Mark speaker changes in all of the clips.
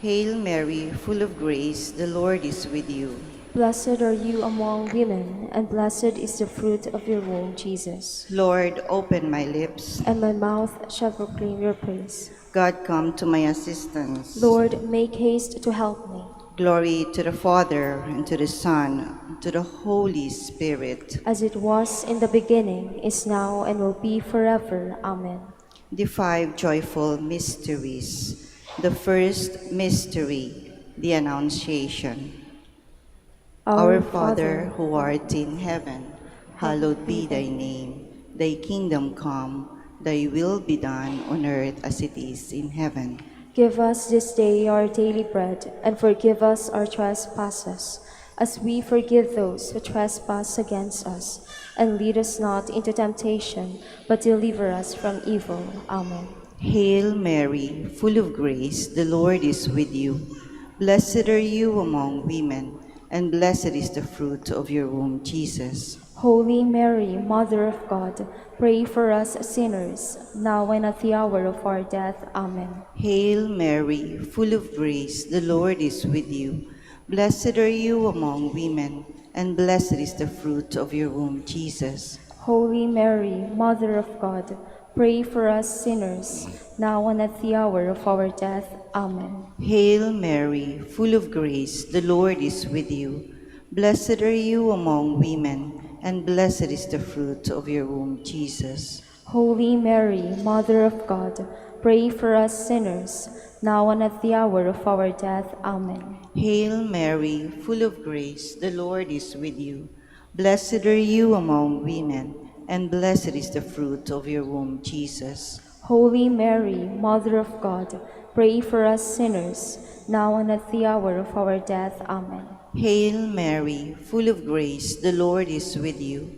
Speaker 1: Hail Mary, full of grace, the Lord is with you.
Speaker 2: Blessed are you among women, and blessed is the fruit of your womb, Jesus.
Speaker 1: Lord, open my lips.
Speaker 2: And my mouth shall proclaim your praise.
Speaker 1: God, come to my assistance.
Speaker 2: Lord, make haste to help me.
Speaker 1: Glory to the Father, and to the Son, and to the Holy Spirit.
Speaker 2: As it was in the beginning, is now, and will be forever. Amen.
Speaker 1: The five joyful mysteries. The first mystery, the Annunciation. Our Father, who art in heaven, hallowed be thy name. Thy kingdom come, thy will be done on earth as it is in heaven.
Speaker 2: Give us this day our daily bread, and forgive us our trespasses, as we forgive those who trespass against us. And lead us not into temptation, but deliver us from evil. Amen.
Speaker 1: Hail Mary, full of grace, the Lord is with you. Blessed are you among women, and blessed is the fruit of your womb, Jesus.
Speaker 2: Holy Mary, Mother of God, pray for us sinners, now and at the hour of our death. Amen.
Speaker 1: Hail Mary, full of grace, the Lord is with you. Blessed are you among women, and blessed is the fruit of your womb, Jesus.
Speaker 2: Holy Mary, Mother of God, pray for us sinners, now and at the hour of our death. Amen.
Speaker 1: Hail Mary, full of grace, the Lord is with you. Blessed are you among women, and blessed is the fruit of your womb, Jesus.
Speaker 2: Holy Mary, Mother of God, pray for us sinners, now and at the hour of our death. Amen.
Speaker 1: Hail Mary, full of grace, the Lord is with you. Blessed are you among women, and blessed is the fruit of your womb, Jesus.
Speaker 2: Holy Mary, Mother of God, pray for us sinners, now and at the hour of our death. Amen.
Speaker 1: Hail Mary, full of grace, the Lord is with you.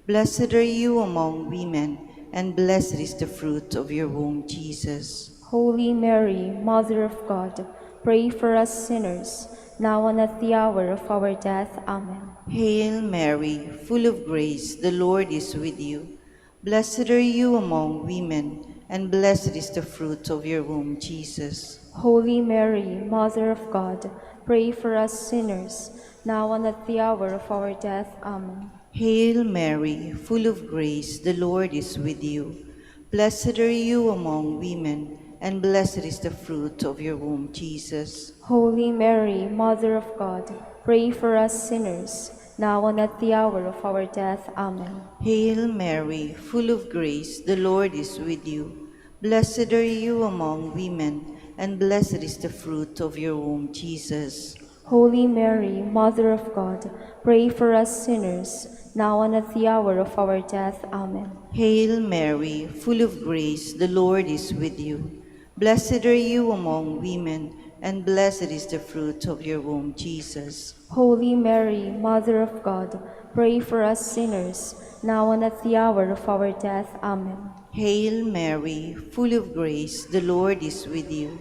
Speaker 1: Blessed are you among women, and blessed is the fruit of your womb, Jesus.
Speaker 2: Holy Mary, Mother of God, pray for us sinners, now and at the hour of our death. Amen.
Speaker 1: Hail Mary, full of grace, the Lord is with you. Blessed are you among women, and blessed is the fruit of your womb, Jesus.
Speaker 2: Holy Mary, Mother of God, pray for us sinners, now and at the hour of our death. Amen.
Speaker 1: Hail Mary, full of grace, the Lord is with you. Blessed are you among women, and blessed is the fruit of your womb, Jesus.
Speaker 2: Holy Mary, Mother of God, pray for us sinners, now and at the hour of our death. Amen.
Speaker 1: Hail Mary, full of grace, the Lord is with you. Blessed are you among women, and blessed is the fruit of your womb, Jesus.
Speaker 2: Holy Mary, Mother of God, pray for us sinners, now and at the hour of our death. Amen.
Speaker 1: Hail Mary, full of grace, the Lord is with you. Blessed are you among women, and blessed is the fruit of your womb, Jesus.
Speaker 2: Holy Mary, Mother of God, pray for us sinners, now and at the hour of our death. Amen.
Speaker 1: Hail Mary, full of grace, the Lord is with you.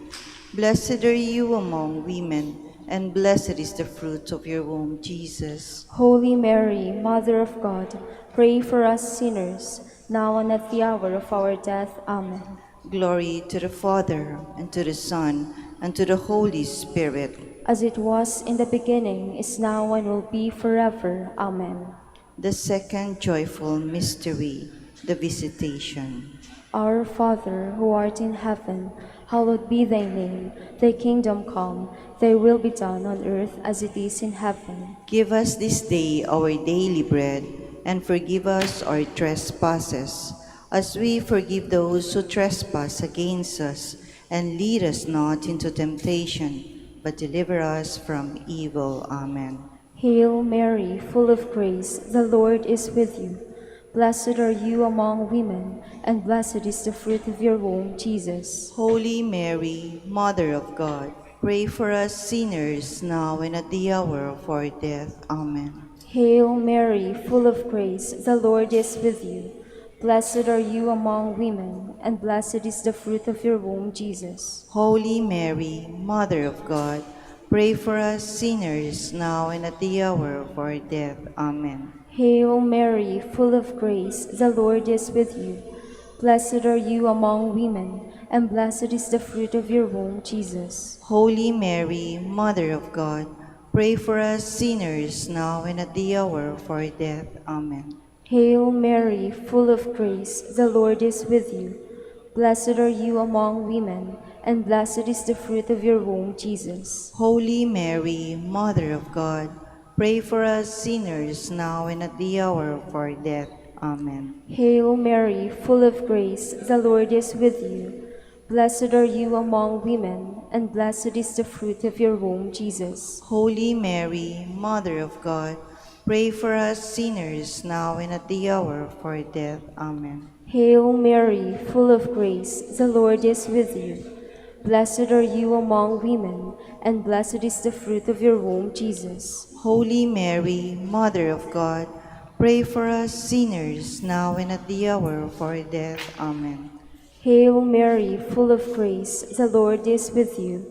Speaker 1: Blessed are you among women, and blessed is the fruit of your womb, Jesus.
Speaker 2: Holy Mary, Mother of God, pray for us sinners, now and at the hour of our death. Amen.
Speaker 1: Glory to the Father, and to the Son, and to the Holy Spirit.
Speaker 2: As it was in the beginning, is now, and will be forever. Amen.
Speaker 1: The second joyful mystery, the Visitation.
Speaker 2: Our Father, who art in heaven, hallowed be thy name. Thy kingdom come, thy will be done on earth as it is in heaven.
Speaker 1: Give us this day our daily bread, and forgive us our trespasses, as we forgive those who trespass against us. And lead us not into temptation, but deliver us from evil. Amen.
Speaker 2: Hail Mary, full of grace, the Lord is with you. Blessed are you among women, and blessed is the fruit of your womb, Jesus.
Speaker 1: Holy Mary, Mother of God, pray for us sinners, now and at the hour of our death. Amen.
Speaker 2: Hail Mary, full of grace, the Lord is with you. Blessed are you among women, and blessed is the fruit of your womb, Jesus.
Speaker 1: Holy Mary, Mother of God, pray for us sinners, now and at the hour of our death. Amen.
Speaker 2: Hail Mary, full of grace, the Lord is with you. Blessed are you among women, and blessed is the fruit of your womb, Jesus.
Speaker 1: Holy Mary, Mother of God, pray for us sinners now and at the hour of our death. Amen.
Speaker 2: Hail Mary, full of grace, the Lord is with you. Blessed are you among women, and blessed is the fruit of your womb, Jesus.
Speaker 1: Holy Mary, Mother of God, pray for us sinners now and at the hour of our death. Amen.
Speaker 2: Hail Mary, full of grace, the Lord is with you. Blessed are you among women, and blessed is the fruit of your womb, Jesus.
Speaker 1: Holy Mary, Mother of God, pray for us sinners now and at the hour of our death. Amen.
Speaker 2: Hail Mary, full of grace, the Lord is with you. Blessed are you among women, and blessed is the fruit of your womb, Jesus.
Speaker 1: Holy Mary, Mother of God, pray for us sinners now and at the hour of our death. Amen.
Speaker 2: Hail Mary, full of grace, the Lord is with you.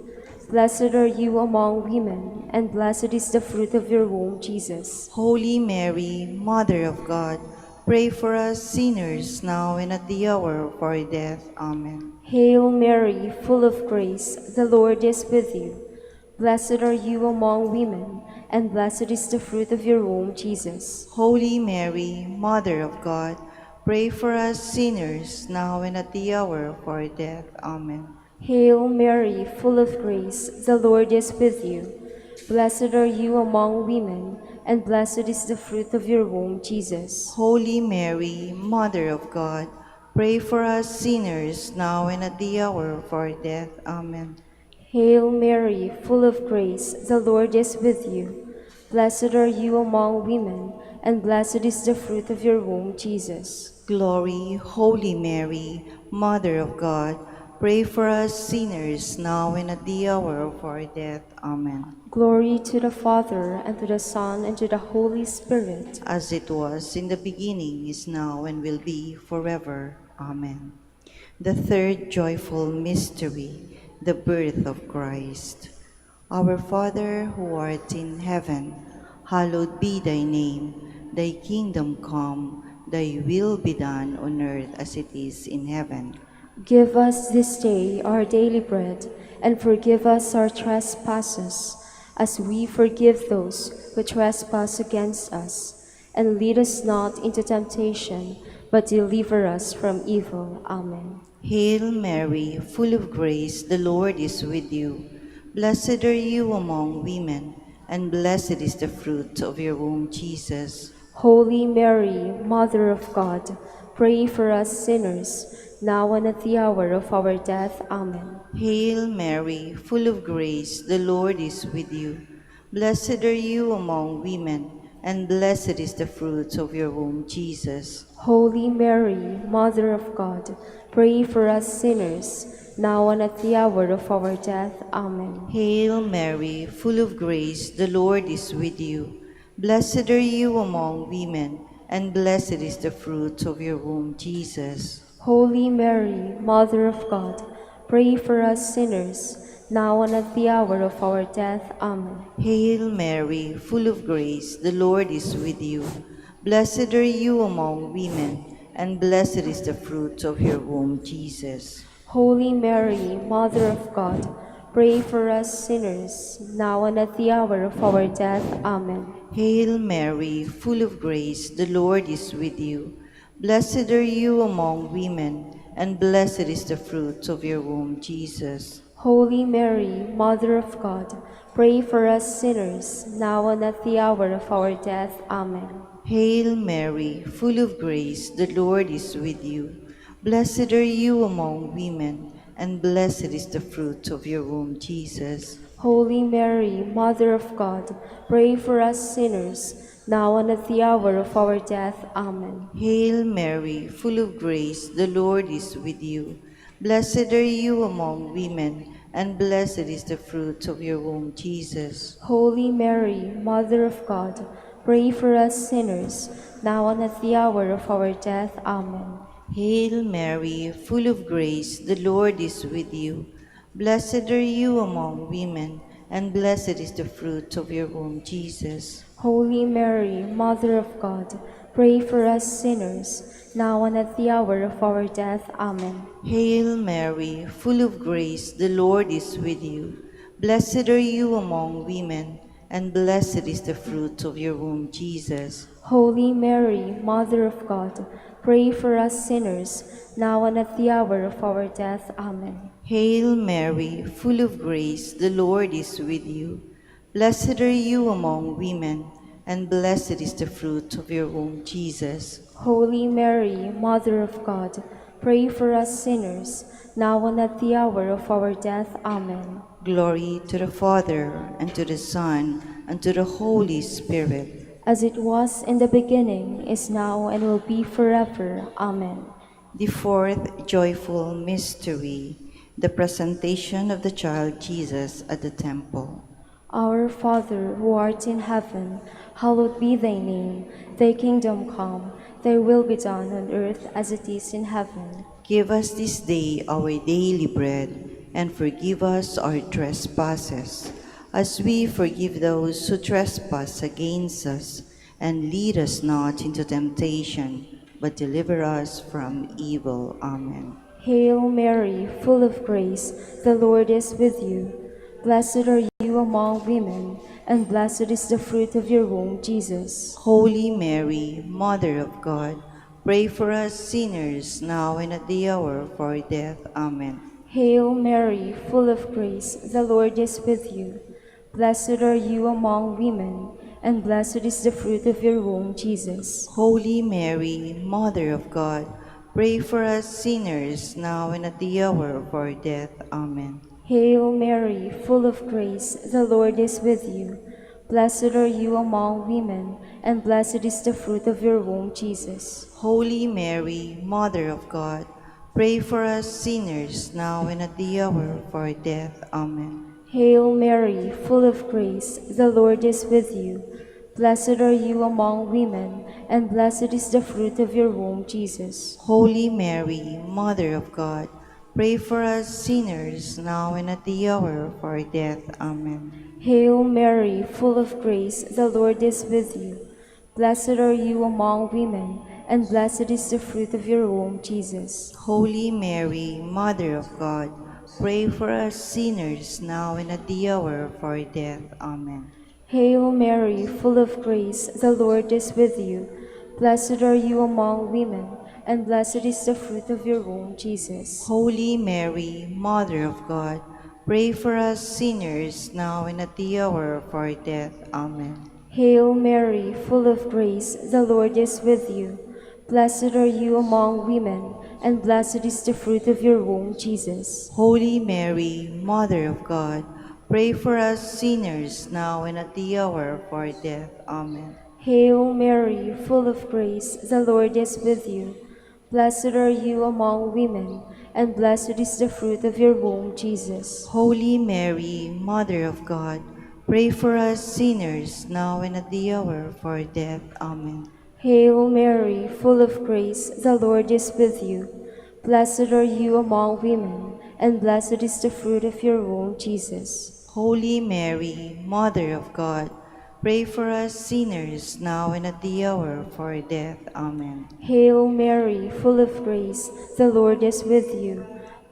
Speaker 2: Blessed are you among women, and blessed is the fruit of your womb, Jesus.
Speaker 1: Holy Mary, Mother of God, pray for us sinners now and at the hour of our death. Amen.
Speaker 2: Hail Mary, full of grace, the Lord is with you. Blessed are you among women, and blessed is the fruit of your womb, Jesus.
Speaker 1: Holy Mary, Mother of God, pray for us sinners now and at the hour of our death. Amen.
Speaker 2: Hail Mary, full of grace, the Lord is with you. Blessed are you among women, and blessed is the fruit of your womb, Jesus.
Speaker 1: Holy Mary, Mother of God, pray for us sinners now and at the hour of our death. Amen.
Speaker 2: Hail Mary, full of grace, the Lord is with you. Blessed are you among women, and blessed is the fruit of your womb, Jesus.
Speaker 1: Glory, Holy Mary, Mother of God, pray for us sinners now and at the hour of our death. Amen.
Speaker 2: Glory to the Father, and to the Son, and to the Holy Spirit.
Speaker 1: As it was in the beginning, is now, and will be forever. Amen. The third joyful mystery, the birth of Christ. Our Father, who art in heaven, hallowed be thy name. Thy kingdom come, thy will be done on earth as it is in heaven.
Speaker 2: Give us this day our daily bread, and forgive us our trespasses, as we forgive those who trespass against us. And lead us not into temptation, but deliver us from evil. Amen.
Speaker 1: Hail Mary, full of grace, the Lord is with you. Blessed are you among women, and blessed is the fruit of your womb, Jesus.
Speaker 2: Holy Mary, Mother of God, pray for us sinners, now and at the hour of our death. Amen.
Speaker 1: Hail Mary, full of grace, the Lord is with you. Blessed are you among women, and blessed is the fruit of your womb, Jesus.
Speaker 2: Holy Mary, Mother of God, pray for us sinners, now and at the hour of our death. Amen.
Speaker 1: Hail Mary, full of grace, the Lord is with you. Blessed are you among women, and blessed is the fruit of your womb, Jesus.
Speaker 2: Holy Mary, Mother of God, pray for us sinners, now and at the hour of our death. Amen.
Speaker 1: Hail Mary, full of grace, the Lord is with you. Blessed are you among women, and blessed is the fruit of your womb, Jesus.
Speaker 2: Holy Mary, Mother of God, pray for us sinners, now and at the hour of our death. Amen.
Speaker 1: Hail Mary, full of grace, the Lord is with you. Blessed are you among women, and blessed is the fruit of your womb, Jesus.
Speaker 2: Holy Mary, Mother of God, pray for us sinners, now and at the hour of our death. Amen.
Speaker 1: Hail Mary, full of grace, the Lord is with you. Blessed are you among women, and blessed is the fruit of your womb, Jesus.
Speaker 2: Holy Mary, Mother of God, pray for us sinners, now and at the hour of our death. Amen.
Speaker 1: Hail Mary, full of grace, the Lord is with you. Blessed are you among women, and blessed is the fruit of your womb, Jesus.
Speaker 2: Holy Mary, Mother of God, pray for us sinners, now and at the hour of our death. Amen.
Speaker 1: Hail Mary, full of grace, the Lord is with you. Blessed are you among women, and blessed is the fruit of your womb, Jesus.
Speaker 2: Holy Mary, Mother of God, pray for us sinners, now and at the hour of our death. Amen.
Speaker 1: Hail Mary, full of grace, the Lord is with you. Blessed are you among women, and blessed is the fruit of your womb, Jesus.
Speaker 2: Holy Mary, Mother of God, pray for us sinners, now and at the hour of our death. Amen.
Speaker 1: Hail Mary, full of grace, the Lord is with you. Blessed are you among women, and blessed is the fruit of your womb, Jesus.
Speaker 2: Holy Mary, Mother of God, pray for us sinners, now and at the hour of our death. Amen.
Speaker 1: Glory to the Father, and to the Son, and to the Holy Spirit.
Speaker 2: As it was in the beginning, is now, and will be forever. Amen.
Speaker 1: The fourth joyful mystery, the presentation of the child Jesus at the temple.
Speaker 2: Our Father, who art in heaven, hallowed be thy name. Thy kingdom come, thy will be done on earth as it is in heaven.
Speaker 1: Give us this day our daily bread, and forgive us our trespasses, as we forgive those who trespass against us. And lead us not into temptation, but deliver us from evil. Amen.
Speaker 2: Hail Mary, full of grace, the Lord is with you. Blessed are you among women, and blessed is the fruit of your womb, Jesus.
Speaker 1: Holy Mary, Mother of God, pray for us sinners, now and at the hour of our death. Amen.
Speaker 2: Hail Mary, full of grace, the Lord is with you. Blessed are you among women, and blessed is the fruit of your womb, Jesus.
Speaker 1: Holy Mary, Mother of God, pray for us sinners, now and at the hour of our death. Amen.
Speaker 2: Hail Mary, full of grace, the Lord is with you. Blessed are you among women, and blessed is the fruit of your womb, Jesus.
Speaker 1: Holy Mary, Mother of God, pray for us sinners, now and at the hour of our death. Amen.
Speaker 2: Hail Mary, full of grace, the Lord is with you. Blessed are you among women, and blessed is the fruit of your womb, Jesus.
Speaker 1: Holy Mary, Mother of God, pray for us sinners, now and at the hour of our death. Amen.
Speaker 2: Hail Mary, full of grace, the Lord is with you. Blessed are you among women, and blessed is the fruit of your womb, Jesus.
Speaker 1: Holy Mary, Mother of God, pray for us sinners, now and at the hour of our death. Amen.
Speaker 2: Hail Mary, full of grace, the Lord is with you. Blessed are you among women, and blessed is the fruit of your womb, Jesus.
Speaker 1: Holy Mary, Mother of God, pray for us sinners, now and at the hour of our death. Amen.
Speaker 2: Hail Mary, full of grace, the Lord is with you. Blessed are you among women, and blessed is the fruit of your womb, Jesus.
Speaker 1: Holy Mary, Mother of God, pray for us sinners, now and at the hour of our death. Amen.
Speaker 2: Hail Mary, full of grace, the Lord is with you. Blessed are you among women, and blessed is the fruit of your womb, Jesus.
Speaker 1: Holy Mary, Mother of God, pray for us sinners, now and at the hour of our death. Amen.
Speaker 2: Hail Mary, full of grace, the Lord is with you. Blessed are you among women, and blessed is the fruit of your womb, Jesus.
Speaker 1: Holy Mary, Mother of God, pray for us sinners, now and at the hour of our death. Amen.
Speaker 2: Hail Mary, full of grace, the Lord is with you.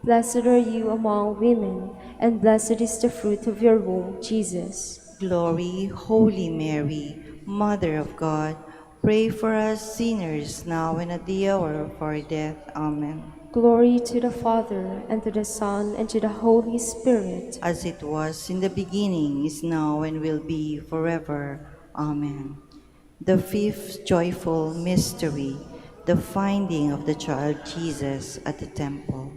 Speaker 2: Blessed are you among women, and blessed is the fruit of your womb, Jesus.
Speaker 1: Glory, Holy Mary, Mother of God, pray for us sinners, now and at the hour of our death. Amen.
Speaker 2: Glory to the Father, and to the Son, and to the Holy Spirit.
Speaker 1: As it was in the beginning, is now, and will be forever. Amen. The fifth joyful mystery, the finding of the child Jesus at the temple.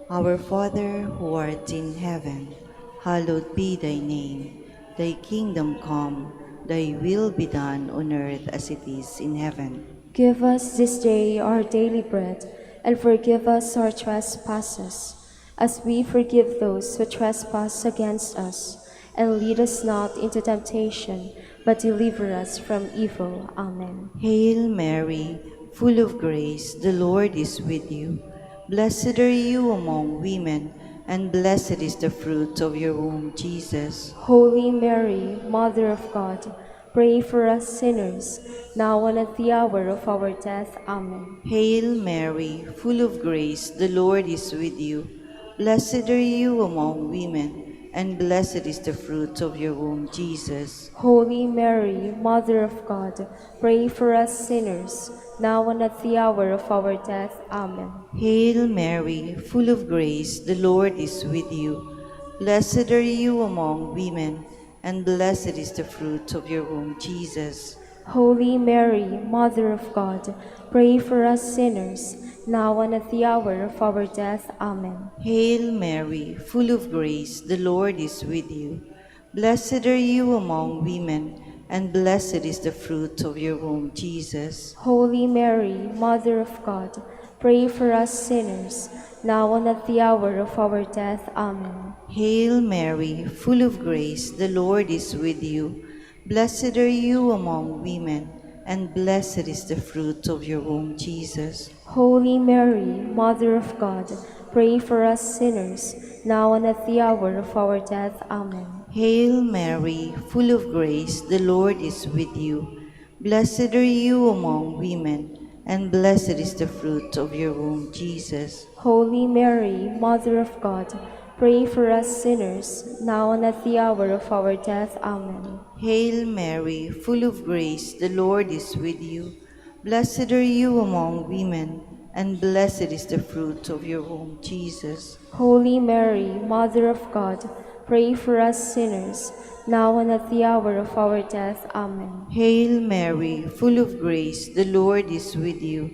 Speaker 1: Our Father, who art in heaven, hallowed be thy name. Thy kingdom come, thy will be done on earth as it is in heaven.
Speaker 2: Give us this day our daily bread, and forgive us our trespasses, as we forgive those who trespass against us. And lead us not into temptation, but deliver us from evil. Amen.
Speaker 1: Hail Mary, full of grace, the Lord is with you. Blessed are you among women, and blessed is the fruit of your womb, Jesus.
Speaker 2: Holy Mary, Mother of God, pray for us sinners, now and at the hour of our death. Amen.
Speaker 1: Hail Mary, full of grace, the Lord is with you. Blessed are you among women, and blessed is the fruit of your womb, Jesus.
Speaker 2: Holy Mary, Mother of God, pray for us sinners, now and at the hour of our death. Amen.
Speaker 1: Hail Mary, full of grace, the Lord is with you. Blessed are you among women, and blessed is the fruit of your womb, Jesus.
Speaker 2: Holy Mary, Mother of God, pray for us sinners, now and at the hour of our death. Amen.
Speaker 1: Hail Mary, full of grace, the Lord is with you. Blessed are you among women, and blessed is the fruit of your womb, Jesus.
Speaker 2: Holy Mary, Mother of God, pray for us sinners, now and at the hour of our death. Amen.
Speaker 1: Hail Mary, full of grace, the Lord is with you. Blessed are you among women, and blessed is the fruit of your womb, Jesus.
Speaker 2: Holy Mary, Mother of God, pray for us sinners, now and at the hour of our death. Amen.
Speaker 1: Hail Mary, full of grace, the Lord is with you. Blessed are you among women, and blessed is the fruit of your womb, Jesus.
Speaker 2: Holy Mary, Mother of God, pray for us sinners, now and at the hour of our death. Amen.
Speaker 1: Hail Mary, full of grace, the Lord is with you. Blessed are you among women, and blessed is the fruit of your womb, Jesus.
Speaker 2: Holy Mary, Mother of God, pray for us sinners, now and at the hour of our death. Amen.
Speaker 1: Hail Mary, full of grace, the Lord is with you.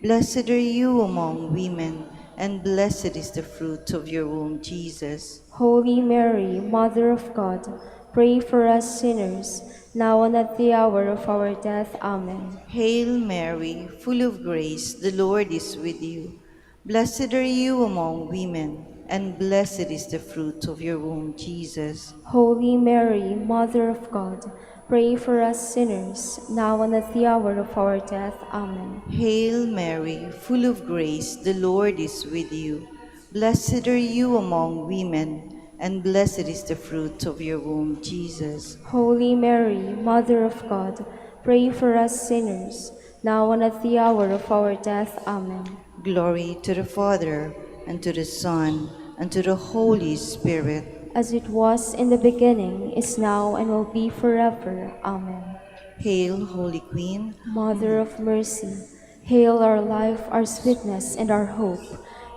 Speaker 1: Blessed are you among women, and blessed is the fruit of your womb, Jesus.
Speaker 2: Holy Mary, Mother of God, pray for us sinners, now and at the hour of our death. Amen.
Speaker 1: Hail Mary, full of grace, the Lord is with you. Blessed are you among women, and blessed is the fruit of your womb, Jesus.
Speaker 2: Holy Mary, Mother of God, pray for us sinners, now and at the hour of our death. Amen.
Speaker 1: Hail Mary, full of grace, the Lord is with you. Blessed are you among women, and blessed is the fruit of your womb, Jesus.
Speaker 2: Holy Mary, Mother of God, pray for us sinners, now and at the hour of our death. Amen.
Speaker 1: Glory to the Father, and to the Son, and to the Holy Spirit.
Speaker 2: As it was in the beginning, is now, and will be forever. Amen.
Speaker 1: Hail, Holy Queen.
Speaker 2: Mother of mercy, hail our life, our sweetness, and our hope.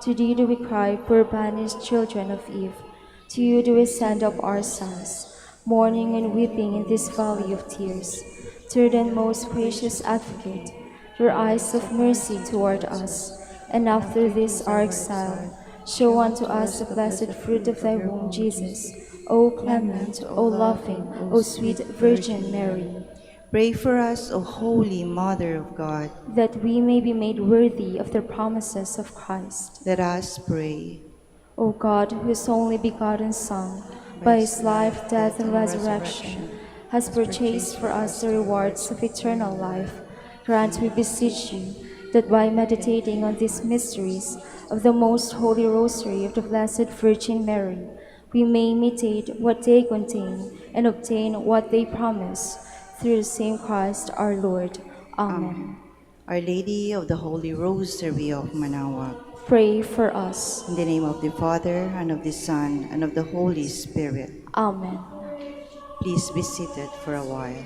Speaker 2: To thee do we cry, poor banished children of Eve. To you do we send up our sighs, mourning and weeping in this valley of tears. Turn then, most gracious Advocate, your eyes of mercy toward us, and after this our exile, show unto us the blessed fruit of thy womb, Jesus. O clement, O loving, O sweet Virgin Mary,
Speaker 1: Pray for us, O Holy Mother of God.
Speaker 2: that we may be made worthy of the promises of Christ.
Speaker 1: Let us pray.
Speaker 2: O God, whose only begotten Son, by his life, death, and resurrection, has purchased for us the rewards of eternal life, grant, we beseech you, that by meditating on these mysteries of the most holy rosary of the Blessed Virgin Mary, we may imitate what they contain and obtain what they promise, through the same Christ our Lord. Amen.
Speaker 1: Our Lady of the Holy Rosary of Manaoag.
Speaker 2: Pray for us.
Speaker 1: In the name of the Father, and of the Son, and of the Holy Spirit.
Speaker 2: Amen.
Speaker 1: Please be seated for a while.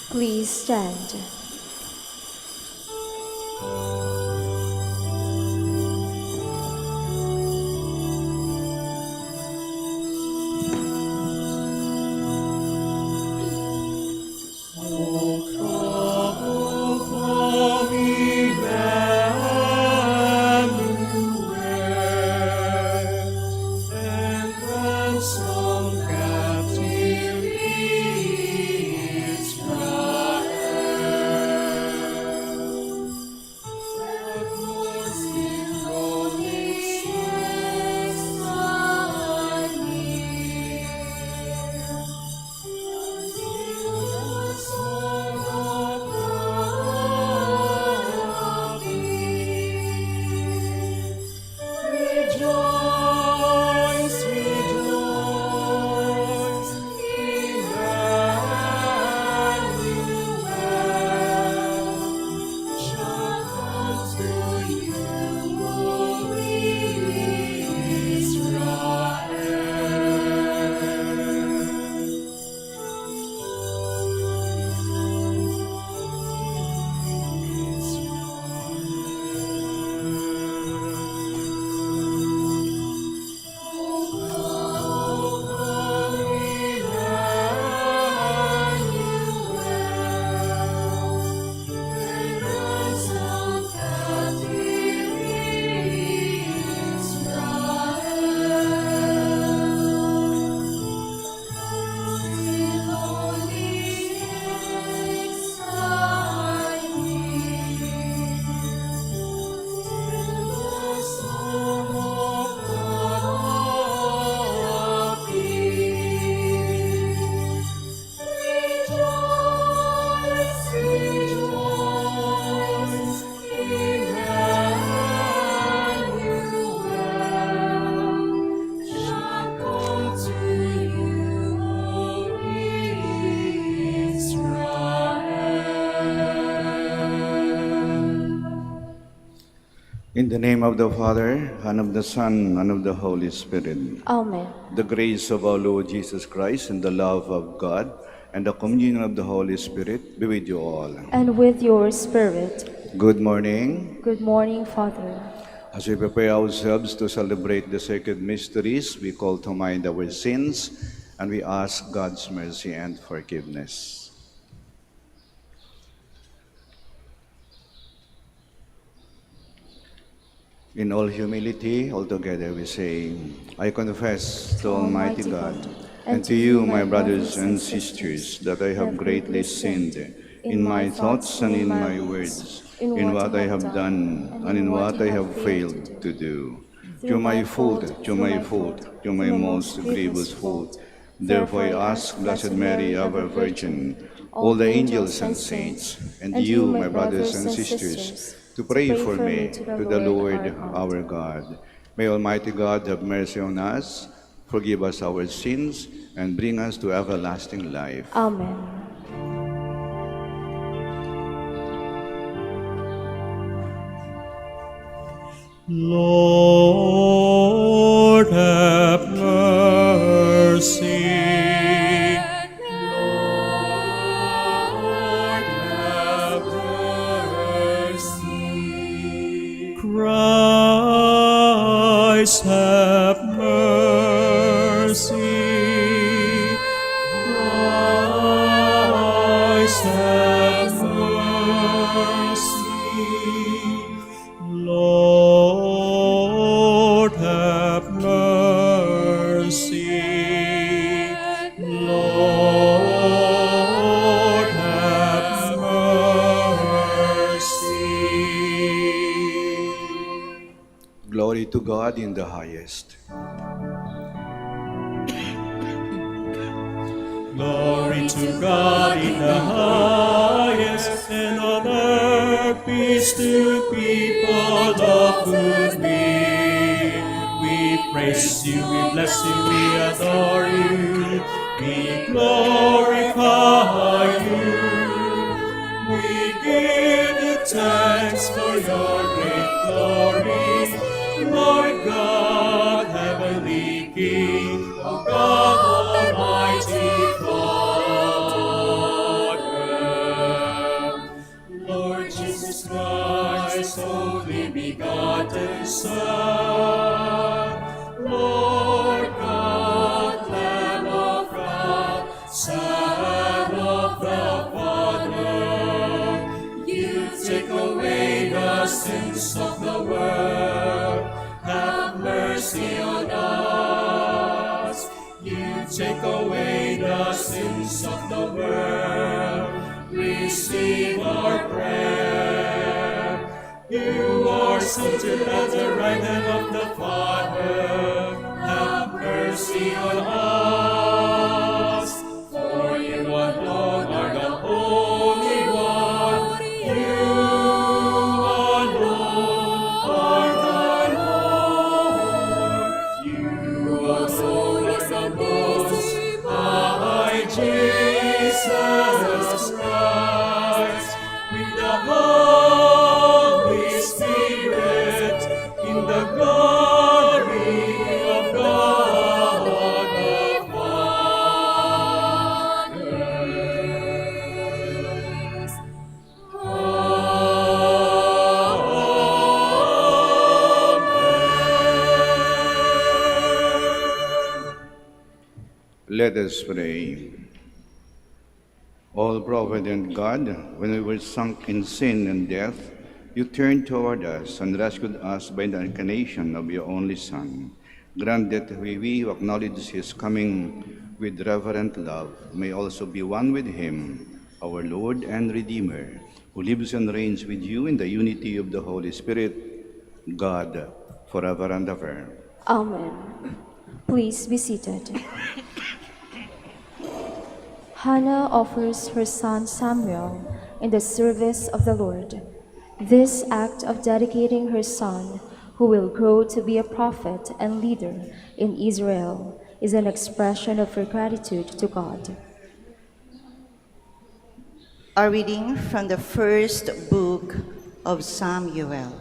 Speaker 2: Please stand.
Speaker 3: In the name of the Father, and of the Son, and of the Holy Spirit.
Speaker 2: Amen.
Speaker 3: The grace of our Lord Jesus Christ, and the love of God, and the communion of the Holy Spirit be with you all.
Speaker 2: And with your spirit.
Speaker 3: Good morning.
Speaker 2: Good morning, Father.
Speaker 3: As we prepare ourselves to celebrate the sacred mysteries, we call to mind our sins, and we ask God's mercy and forgiveness. In all humility, all together we say, I confess to Almighty God and to you, my brothers and sisters, that I have greatly sinned in my thoughts and in my words, in what I have done and in what I have failed to do. Through my fault, through my most grievous fault. Therefore I ask Blessed Mary, ever Virgin, all the angels and saints, and you, my brothers and sisters, to pray for me to the Lord our God. May Almighty God have mercy on us, forgive us our sins, and bring us to everlasting life.
Speaker 2: Amen.
Speaker 4: Lord, have mercy. Lord, have mercy. Christ, have mercy. Christ, have mercy. Lord, have mercy. Lord, have mercy.
Speaker 3: Glory to God in the highest.
Speaker 4: Glory to God in the highest, and on earth peace to people of good will. We praise you, we bless you, we adore you, we glorify you. We give you thanks for your great glory, Lord God, heavenly King, O God, Almighty Father. His only begotten Son. Lord God, Lamb of God, Son of the Father, you take away the sins of the world. Have mercy on us. You take away the sins of the world. Receive our prayer. You are seated at the right hand of the Father. Have mercy on us. For you alone are the Holy One. You alone are the Lord. You alone are the Most High Jesus Christ. With the Holy Spirit, in the glory of God the Father.
Speaker 3: Let us pray. All-provident God, when we were sunk in sin and death, you turned toward us and rescued us by the incarnation of your only Son. Grant that we who acknowledge his coming with reverent love may also be one with him, our Lord and Redeemer, who lives and reigns with you in the unity of the Holy Spirit, God, forever and ever.
Speaker 2: Amen. Please be seated. Hannah offers her son Samuel in the service of the Lord. This act of dedicating her son, who will grow to be a prophet and leader in Israel, is an expression of her gratitude to God.
Speaker 1: A reading from the first book of Samuel.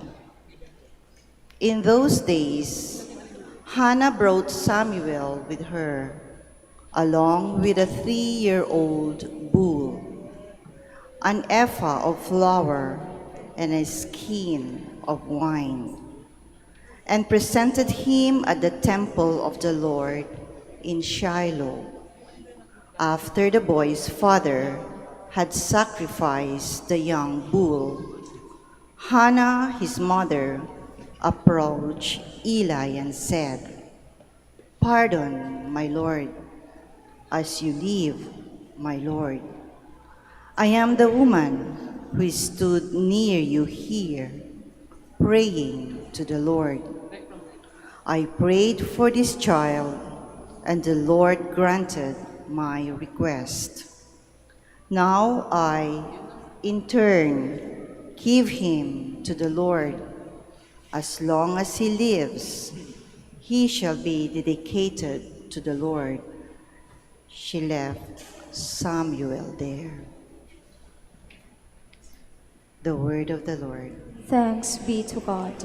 Speaker 1: In those days, Hannah brought Samuel with her, along with a 3-year-old bull, an ephah of flour, and a skin of wine, and presented him at the temple of the Lord in Shiloh. After the boy's father had sacrificed the young bull, Hannah, his mother, approached Eli and said, "Pardon, my lord, as you live, my lord. I am the woman who stood near you here, praying to the Lord. I prayed for this child, and the Lord granted my request. Now I, in turn, give him to the Lord. As long as he lives, he shall be dedicated to the Lord." She left Samuel there. The word of the Lord.
Speaker 2: Thanks be to God.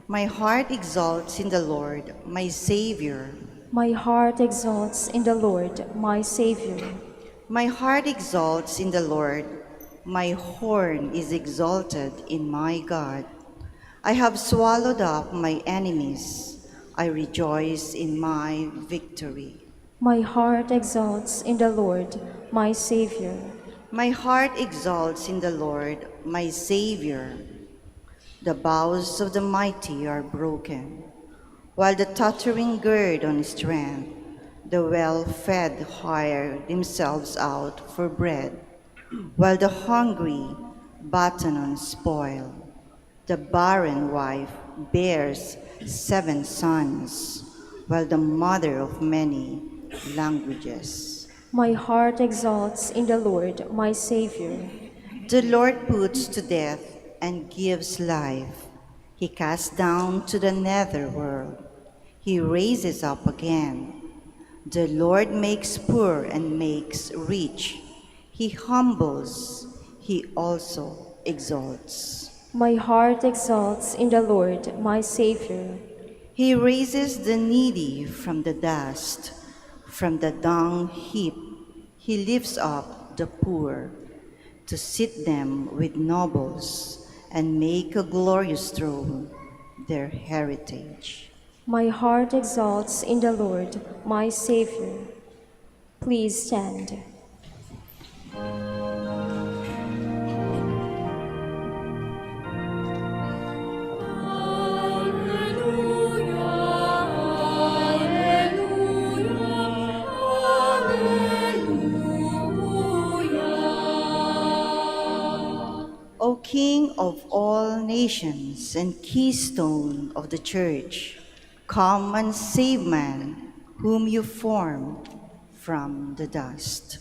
Speaker 1: My heart exalts in the Lord, my Savior.
Speaker 2: My heart exalts in the Lord, my Savior.
Speaker 1: My heart exalts in the Lord, my horn is exalted in my God. I have swallowed up my enemies. I rejoice in my victory.
Speaker 2: My heart exalts in the Lord, my Savior.
Speaker 1: My heart exalts in the Lord, my Savior. The bows of the mighty are broken, while the tottering gird on strength. The well-fed hire themselves out for bread, while the hungry batten on spoil. The barren wife bears 7 sons, while the mother of many languages.
Speaker 2: My heart exalts in the Lord, my Savior.
Speaker 1: The Lord puts to death and gives life. He casts down to the nether world. He raises up again. The Lord makes poor and makes rich. He humbles, he also exalts.
Speaker 2: My heart exalts in the Lord, my Savior.
Speaker 1: He raises the needy from the dust, from the dung heap. He lifts up the poor to sit them with nobles and make a glorious throne their heritage.
Speaker 2: My heart exalts in the Lord, my Savior. Please stand.
Speaker 1: O King of all nations and keystone of the Church, come and save man whom you formed from the dust.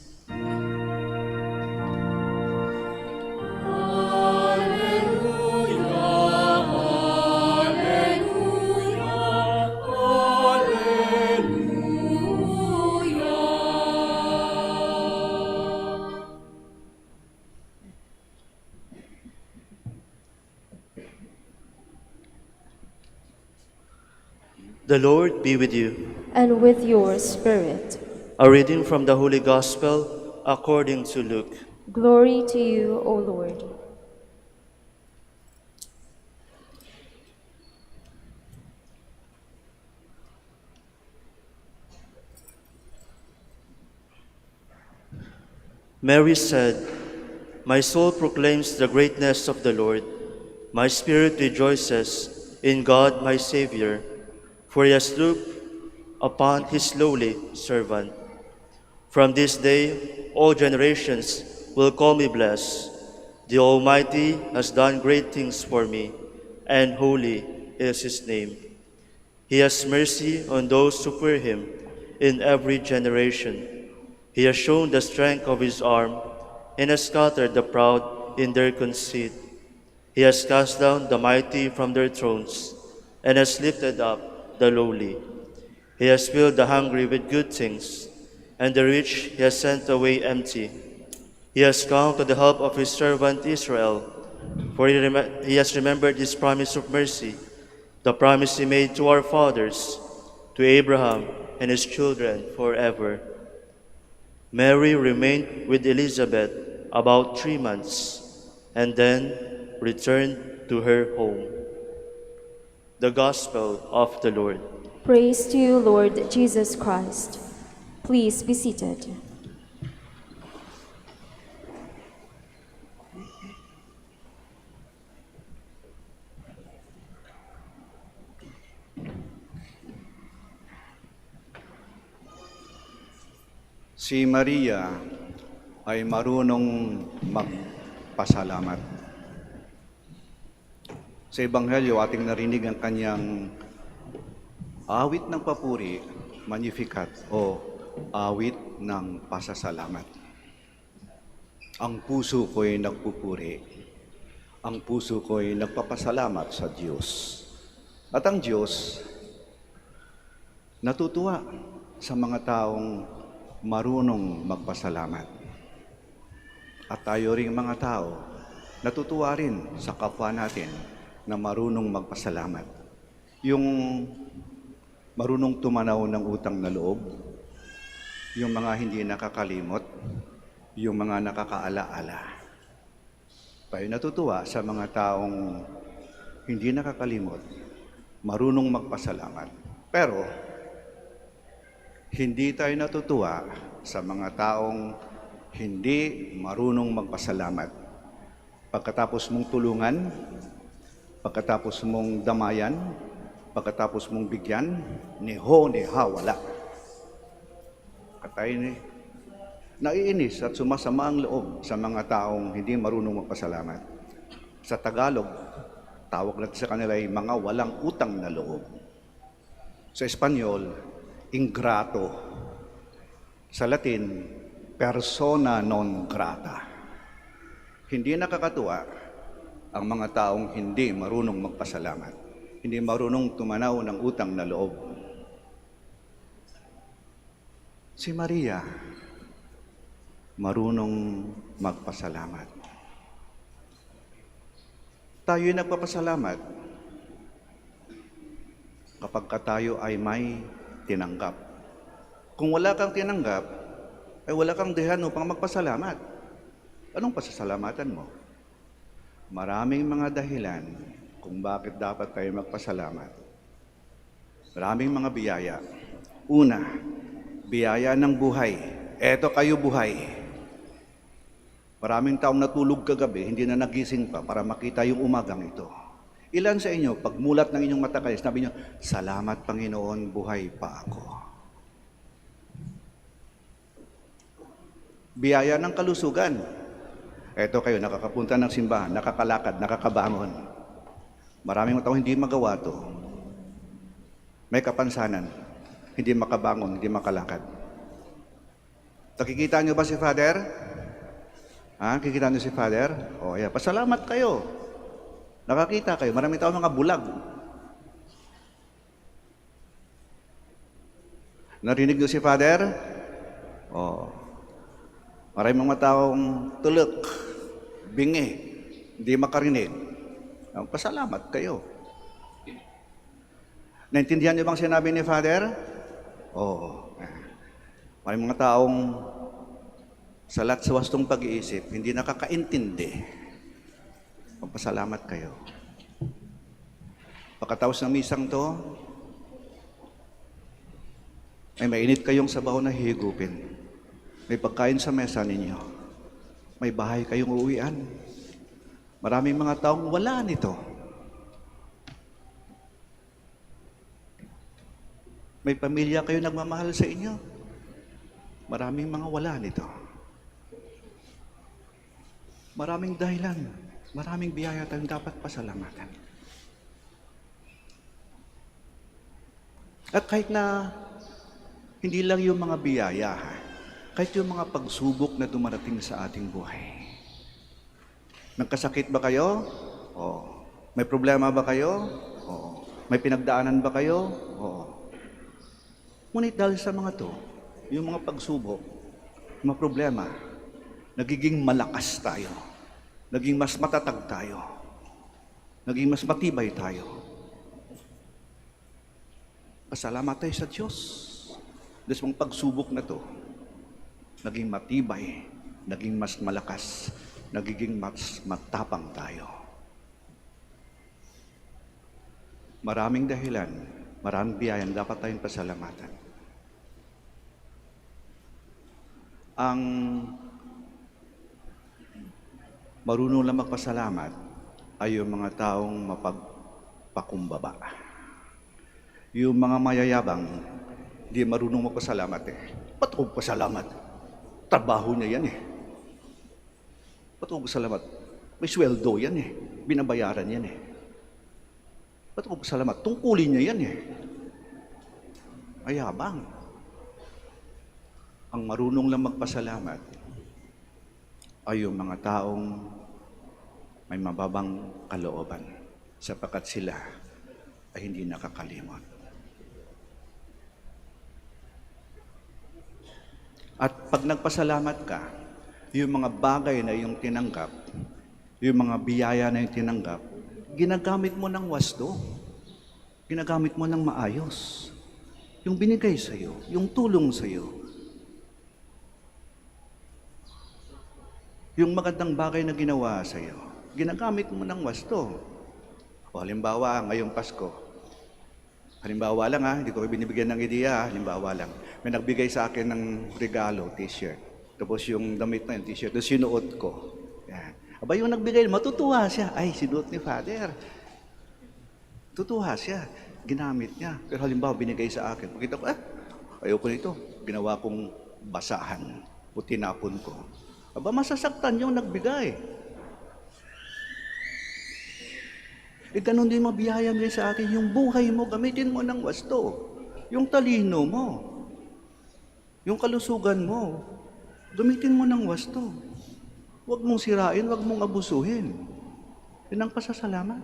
Speaker 5: The Lord be with you.
Speaker 2: And with your spirit.
Speaker 5: A reading from the Holy Gospel according to Luke.
Speaker 2: Glory to you, O Lord.
Speaker 5: Mary said, "My soul proclaims the greatness of the Lord. My spirit rejoices in God my Savior, for he has looked upon his lowly servant. From this day all generations will call me blessed. The Almighty has done great things for me, and holy is his name. He has mercy on those who fear him in every generation. He has shown the strength of his arm and has scattered the proud in their conceit. He has cast down the mighty from their thrones and has lifted up the lowly. He has filled the hungry with good things, and the rich he has sent away empty. He has come to the help of his servant Israel, for he has remembered his promise of mercy, the promise he made to our fathers, to Abraham and his children forever." Mary remained with Elizabeth about 3 months, and then returned to her home. The Gospel of the Lord.
Speaker 2: Praise to you, Lord Jesus Christ. Please be seated.
Speaker 3: Si Maria ay marunong magpasalamat. Sa Ebanghelyo, ating narinig ang kanyang awit ng papuri, Magnificat, o awit ng pasasalamat. Ang puso ko'y nagpupuri. Ang puso ko'y nagpapasalamat sa Diyos. At ang Diyos natutuwa sa mga taong marunong magpasalamat. At tayo ring mga tao, natutuwa rin sa kapwa natin na marunong magpasalamat. Yung marunong tumanaw ng utang na loob, yung mga hindi nakakalimot, yung mga nakakaala-ala. Tayo natutuwa sa mga taong hindi nakakalimot, marunong magpasalamat. Pero, hindi tayo natutuwa sa mga taong hindi marunong magpasalamat. Pagkatapos mong tulungan, pagkatapos mong damayan, pagkatapos mong bigyan, niha, wala. Tayo naiinis at sumasama ang loob sa mga taong hindi marunong magpasalamat. Sa Tagalog, tawag natin sa kanila ay mga walang utang na loob. Sa Espanyol, ingrato. Sa Latin, persona non grata. Hindi nakakatuwa ang mga taong hindi marunong magpasalamat, hindi marunong tumanaw ng utang na loob. Si Maria, marunong magpasalamat. Tayo'y nagpapasalamat kapag tayo ay may tinanggap. Kung wala kang tinanggap, ay wala kang dahilan upang magpasalamat. Anong pasasalamatan mo? Maraming mga dahilan kung bakit dapat tayo magpasalamat. Maraming mga biyaya. Una, biyaya ng buhay. Eto kayo buhay. Maraming taong natulog kagabi, hindi na nagising pa para makita yung umagang ito. Ilan sa inyo, pagmulat ng inyong mata kayo, sabi nyo, salamat Panginoon, buhay pa ako. Biyaya ng kalusugan. Eto kayo, nakakapunta ng simbahan, nakakalakad, nakakabangon. Maraming taong hindi magawa to. May kapansanan, hindi makabangon, hindi makalakad. Nakikita nyo ba si Father? Kikita niyo si Father? O, yeah. Pasalamat kayo. Nakakita kayo. Maraming tao mga bulag. Narinig niyo si Father? O. Maraming mga taong tulok, bingi, hindi makarinig. Pasalamat kayo. Naintindihan niyo bang sinabi ni Father? O. Maraming mga taong salat sa wastong pag-iisip, hindi nakakaintindi. Magpasalamat kayo. Pagkatapos ng misang to, ay mainit kayong sabaw na higupin. May pagkain sa mesa ninyo. May bahay kayong uuwian. Maraming mga taong wala nito. May pamilya kayo nagmamahal sa inyo. Maraming mga wala nito. Maraming dahilan, maraming biyaya tayong dapat pasalamatan. At kahit na hindi lang yung mga biyaya, kahit yung mga pagsubok na dumarating sa ating buhay. Nagkasakit ba kayo? Oo. May problema ba kayo? Oo. May pinagdaanan ba kayo? Oo. Ngunit dahil sa mga to, yung mga pagsubok, mga problema, nagiging malakas tayo. Naging mas matatag tayo. Naging mas matibay tayo. Pasalamat tayo sa Diyos. Dahil sa mga pagsubok na to, naging matibay, naging mas malakas, nagiging mas matapang tayo. Maraming dahilan, maraming biyayan dapat tayong pasalamatan. Ang marunong lang magpasalamat ay yung mga taong mapagpakumbaba. Yung mga mayayabang, di marunong magpasalamat eh. Ba't ko pasalamat? Trabaho niya yan eh. Ba't ko pasalamat? May sweldo yan eh. Binabayaran yan eh. Ba't ko pasalamat? Tungkulin niya yan eh. Mayabang. Ang marunong lang magpasalamat ay yung mga taong may mababang kalooban sapagkat sila ay hindi nakakalimot. At pag nagpasalamat ka, yung mga bagay na yung tinanggap, yung mga biyaya na yung tinanggap, ginagamit mo ng wasto, ginagamit mo ng maayos. Yung binigay sa'yo, yung tulong sa'yo, yung magandang bagay na ginawa sa iyo, ginagamit mo ng wasto. O halimbawa, ngayong Pasko, halimbawa lang hindi ko binibigyan ng ideya, halimbawa lang, may nagbigay sa akin ng regalo, t-shirt. Tapos yung damit na yung t-shirt, tapos sinuot ko. Yan. Aba yung nagbigay, matutuwa siya. Ay, sinuot ni Father. Tutuwa siya. Ginamit niya. Pero halimbawa, binigay sa akin. Pagkita ko, ayoko nito. Ginawa kong basahan o tinapon ko. Aba, masasaktan yung nagbigay. Ganun din mabiyaya mo sa akin, yung buhay mo, gamitin mo ng wasto. Yung talino mo, yung kalusugan mo, gamitin mo ng wasto. Huwag mong sirain, huwag mong abusuhin. Yun ang pasasalamat.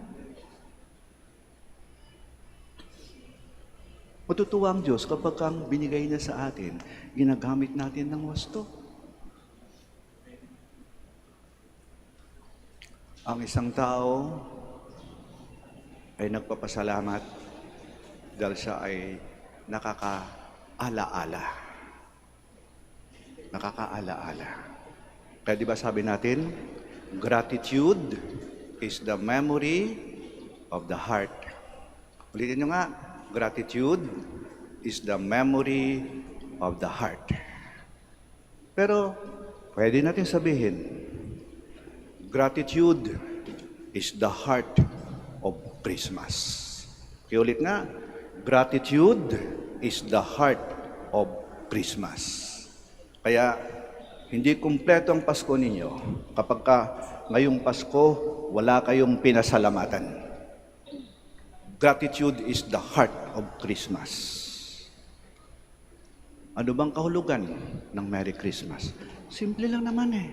Speaker 3: Matutuwa ang Diyos kapag ang binigay niya sa atin, ginagamit natin ng wasto. Ang isang tao ay nagpapasalamat dahil siya ay nakakaala-ala. nakakaalaala. Kaya di ba sabi natin, gratitude is the memory of the heart. Ulitin nyo nga, gratitude is the memory of the heart. Pero, pwede natin sabihin, gratitude is the heart of Christmas. Kaya ulit nga, gratitude is the heart of Christmas. Kaya, hindi kumpleto ang Pasko ninyo kapag ngayong Pasko, wala kayong pinasalamatan. Gratitude is the heart of Christmas. Ano bang kahulugan ng Merry Christmas? Simple lang naman eh.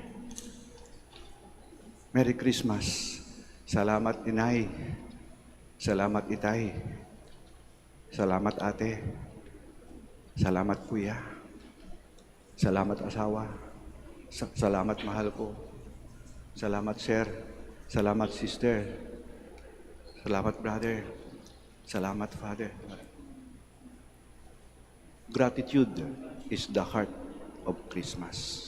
Speaker 3: Merry Christmas. Salamat inay. Salamat itay. Salamat ate. Salamat kuya. Salamat asawa. Salamat mahal ko. Salamat sir. Salamat sister. Salamat brother. Salamat father. Gratitude is the heart of Christmas.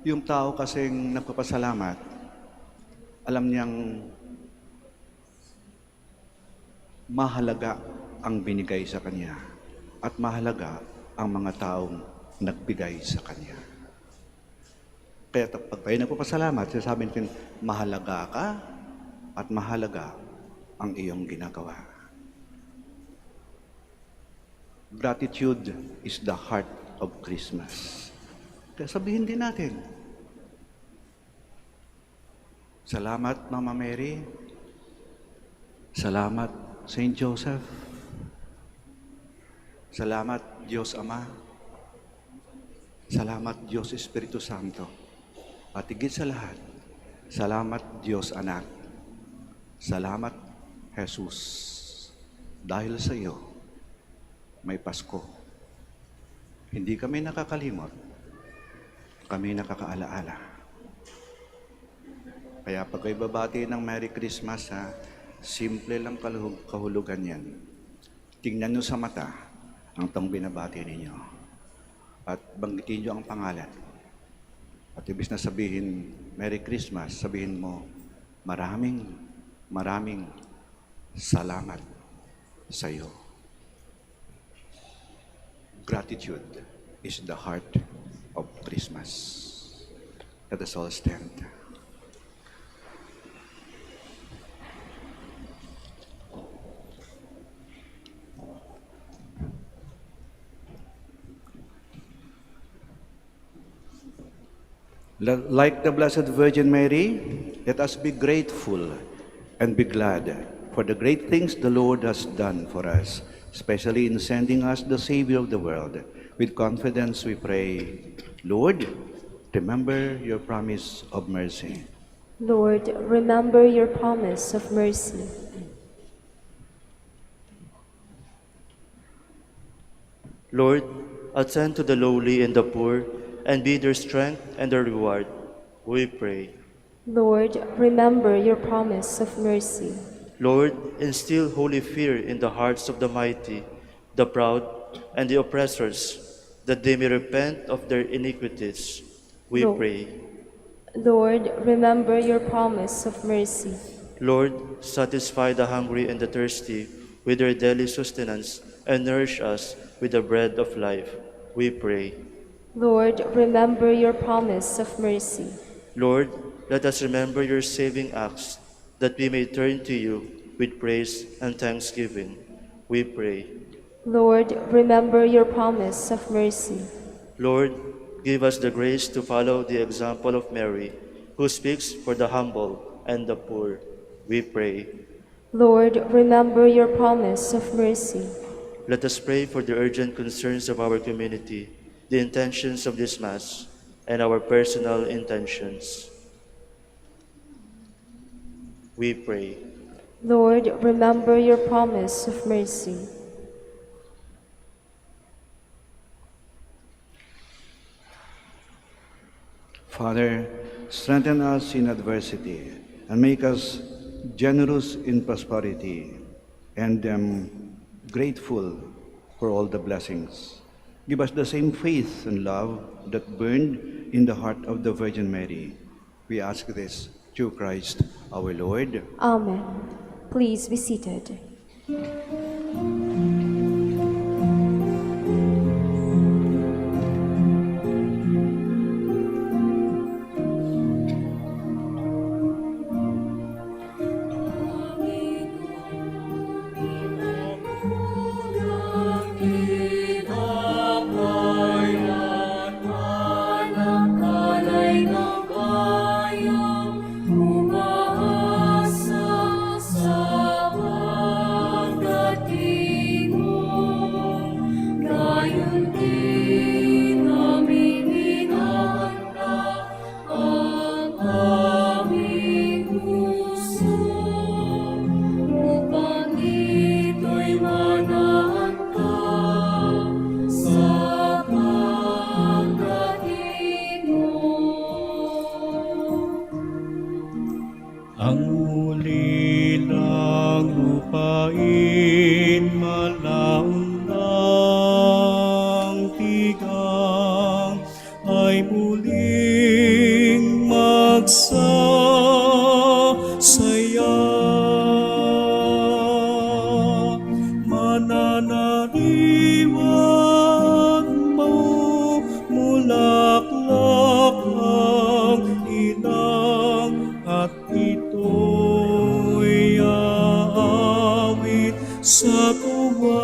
Speaker 3: Yung tao kasing nagpapasalamat, alam niyang mahalaga ang binigay sa kanya at mahalaga ang mga taong nagbigay sa kanya. Kaya pag tayo nagpapasalamat, sinasabi natin, mahalaga ka at mahalaga ang iyong ginagawa. Gratitude is the heart of Christmas. Kaya sabihin din natin, salamat Mama Mary, salamat Saint Joseph, salamat Diyos Ama, salamat Diyos Espiritu Santo, at higit sa lahat, salamat Diyos Anak, salamat Jesus, dahil sa iyo, may Pasko. Hindi kami nakakalimot, kami nakakaalaala. Kaya pag kayo babati ng Merry Christmas, simple lang kahulugan yan. Tingnan nyo sa mata ang tong binabati ninyo. At banggitin nyo ang pangalan. At ibig na sabihin, Merry Christmas, sabihin mo, maraming salamat sa iyo. Gratitude is the heart of Christmas. Let us all stand. Like the Blessed Virgin Mary, let us be grateful and be glad for the great things the Lord has done for us, especially in sending us the Savior of the world. With confidence we pray, Lord, remember your promise of mercy.
Speaker 2: Lord, remember your promise of mercy.
Speaker 5: Lord, attend to the lowly and the poor, and be their strength and their reward. We pray.
Speaker 2: Lord, remember your promise of mercy.
Speaker 5: Lord, instill holy fear in the hearts of the mighty, the proud, and the oppressors, that they may repent of their iniquities. We pray.
Speaker 2: Lord, remember your promise of mercy.
Speaker 5: Lord, satisfy the hungry and the thirsty with their daily sustenance, and nourish us with the bread of life. We pray.
Speaker 2: Lord, remember your promise of mercy.
Speaker 5: Lord, let us remember your saving acts, that we may turn to you with praise and thanksgiving. We pray.
Speaker 2: Lord, remember your promise of mercy.
Speaker 5: Lord, give us the grace to follow the example of Mary, who speaks for the humble and the poor. We pray.
Speaker 2: Lord, remember your promise of mercy.
Speaker 5: Let us pray for the urgent concerns of our community, the intentions of this Mass, and our personal intentions. We pray.
Speaker 2: Lord, remember your promise of mercy.
Speaker 3: Father, strengthen us in adversity and make us generous in prosperity and grateful for all the blessings. Give us the same faith and love that burned in the heart of the Virgin Mary. We ask this through Christ our Lord.
Speaker 2: Amen. Please be seated.
Speaker 4: Ang ulilang lupain, malaon ng tigang, ay muling magsasaya. Mananaliwag mo, mulaklak ang ilang, at ito'y aawit sa tuwa.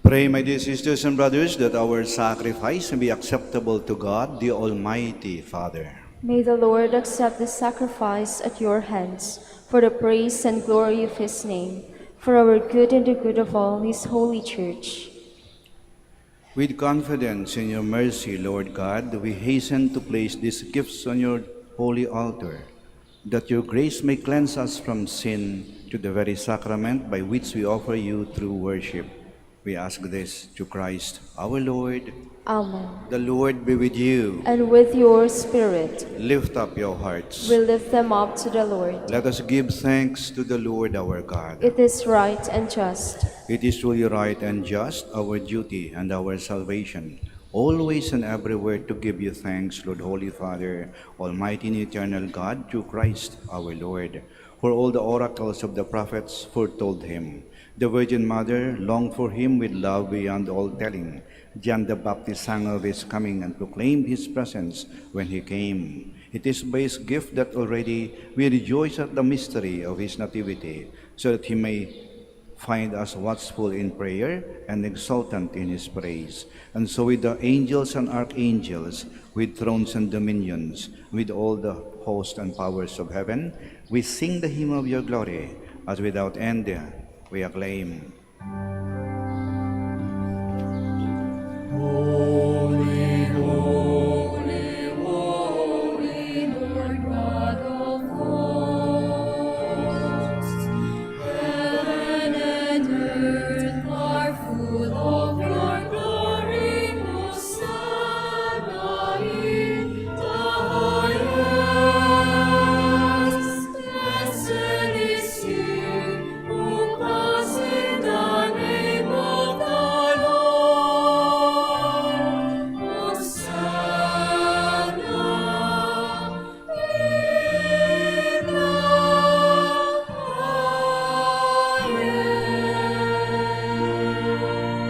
Speaker 3: Pray, my dear sisters and brothers, that our sacrifice may be acceptable to God, the Almighty Father.
Speaker 2: May the Lord accept the sacrifice at your hands for the praise and glory of his name, for our good and the good of all his holy church.
Speaker 3: With confidence in your mercy, Lord God, we hasten to place these gifts on your holy altar, that your grace may cleanse us from sin to the very sacrament by which we offer you through worship. We ask this through Christ our Lord.
Speaker 2: Amen.
Speaker 3: The Lord be with you.
Speaker 2: And with your spirit,
Speaker 3: Lift up your hearts.
Speaker 2: we lift them up to the Lord.
Speaker 3: Let us give thanks to the Lord our God.
Speaker 2: It is right and just.
Speaker 3: It is truly right and just, our duty and our salvation, always and everywhere to give you thanks, Lord, Holy Father, Almighty and eternal God, through Christ our Lord. For all the oracles of the prophets foretold him. The Virgin Mother longed for him with love beyond all telling. John the Baptist sang of his coming and proclaimed his presence when he came. It is by his gift that already we rejoice at the mystery of his nativity, so that he may find us watchful in prayer and exultant in his praise. And so with the angels and archangels, with thrones and dominions, with all the hosts and powers of heaven, we sing the hymn of your glory, as without end we acclaim.
Speaker 4: Holy, holy, holy, Lord God of hosts. Heaven and earth are full of your glory, Hosanna in the highest. Blessed is he who comes in the name of the Lord. Hosanna in the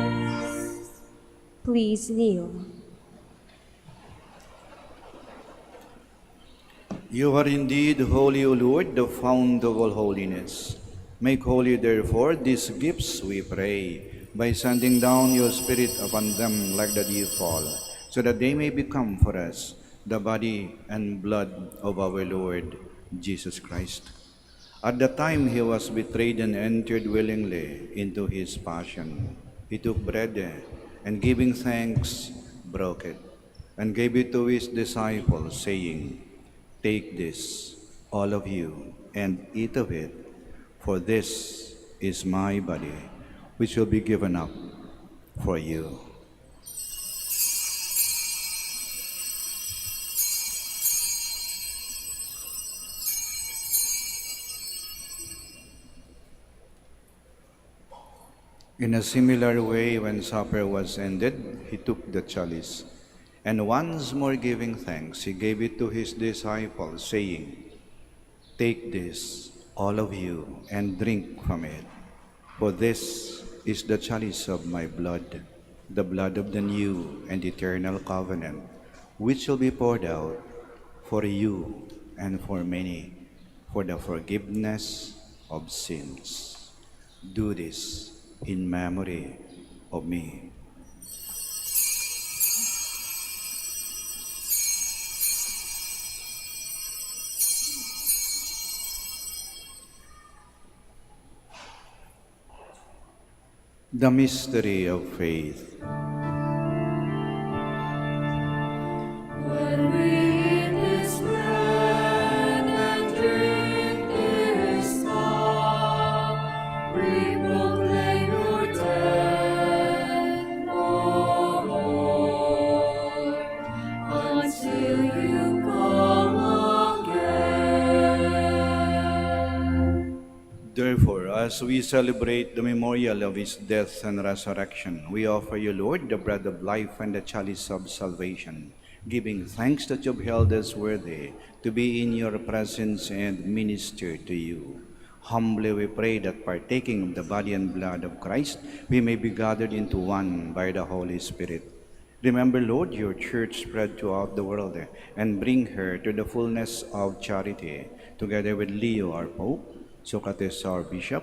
Speaker 4: highest.
Speaker 2: Please kneel.
Speaker 3: You are indeed holy, O Lord, the fount of all holiness. Make holy, therefore, these gifts, we pray, by sending down your Spirit upon them like the dew fall, so that they may become for us the body and blood of our Lord Jesus Christ. At the time he was betrayed and entered willingly into his passion, he took bread and giving thanks, broke it, and gave it to his disciples, saying, "Take this, all of you, and eat of it, for this is my body, which will be given up for you." In a similar way, when supper was ended, he took the chalice, and once more giving thanks, he gave it to his disciples, saying, "Take this, all of you, and drink from it, for this is the chalice of my blood, the blood of the new and eternal covenant, which will be poured out for you and for many, for the forgiveness of sins. Do this in memory of me." The mystery of faith.
Speaker 4: When we eat this bread and drink this cup, we proclaim your death, O Lord, until you come again.
Speaker 3: Therefore, as we celebrate the memorial of his death and resurrection, we offer you, Lord, the bread of life and the chalice of salvation, giving thanks that you've held us worthy to be in your presence and minister to you. Humbly we pray that partaking of the body and blood of Christ, we may be gathered into one by the Holy Spirit. Remember, Lord, your church spread throughout the world and bring her to the fullness of charity, together with Leo, our Pope, Socrates, our Bishop,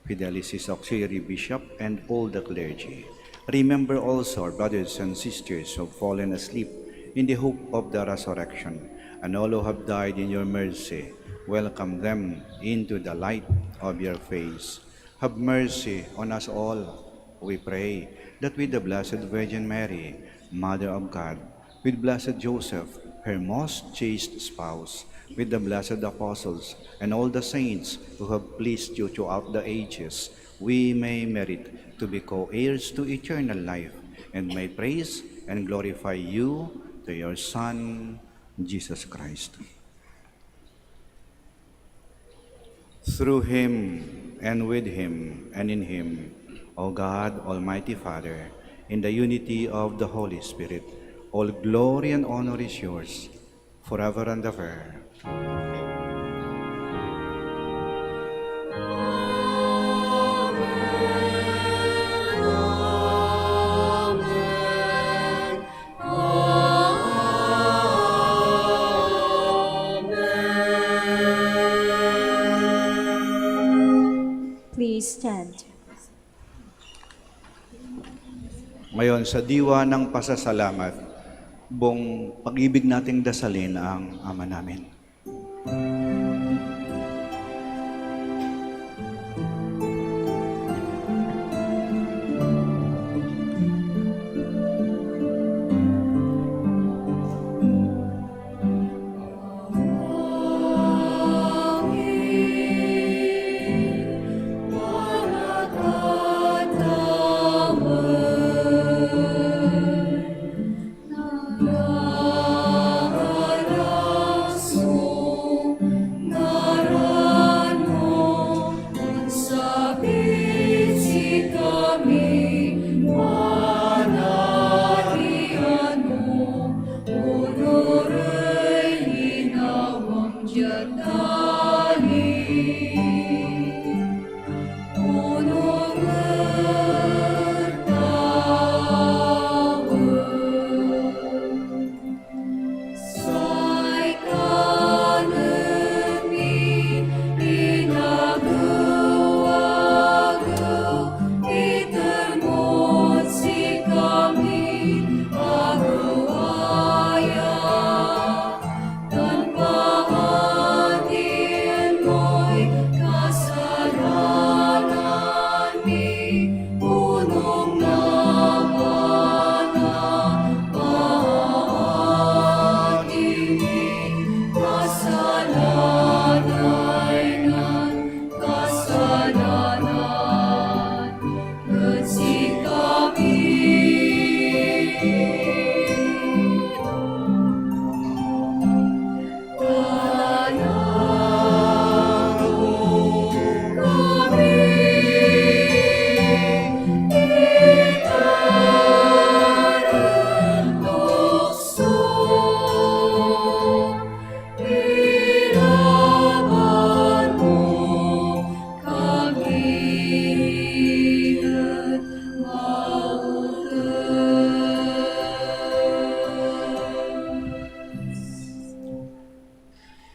Speaker 3: Fidelis, his auxiliary bishop, and all the clergy. Remember also our brothers and sisters who have fallen asleep in the hope of the resurrection, and all who have died in your mercy. Welcome them into the light of your face. Have mercy on us all, we pray, that with the Blessed Virgin Mary, Mother of God, with Blessed Joseph, her most chaste spouse, with the blessed apostles and all the saints who have pleased you throughout the ages, we may merit to be co-heirs to eternal life, and may praise and glorify you to your Son, Jesus Christ. Through him, and with him, and in him, O God, Almighty Father, in the unity of the Holy Spirit, all glory and honor is yours, forever and ever.
Speaker 2: Please stand.
Speaker 3: Ngayon, sa diwa ng pasasalamat, buong pag-ibig nating dasalin ang Ama namin.
Speaker 4: Soul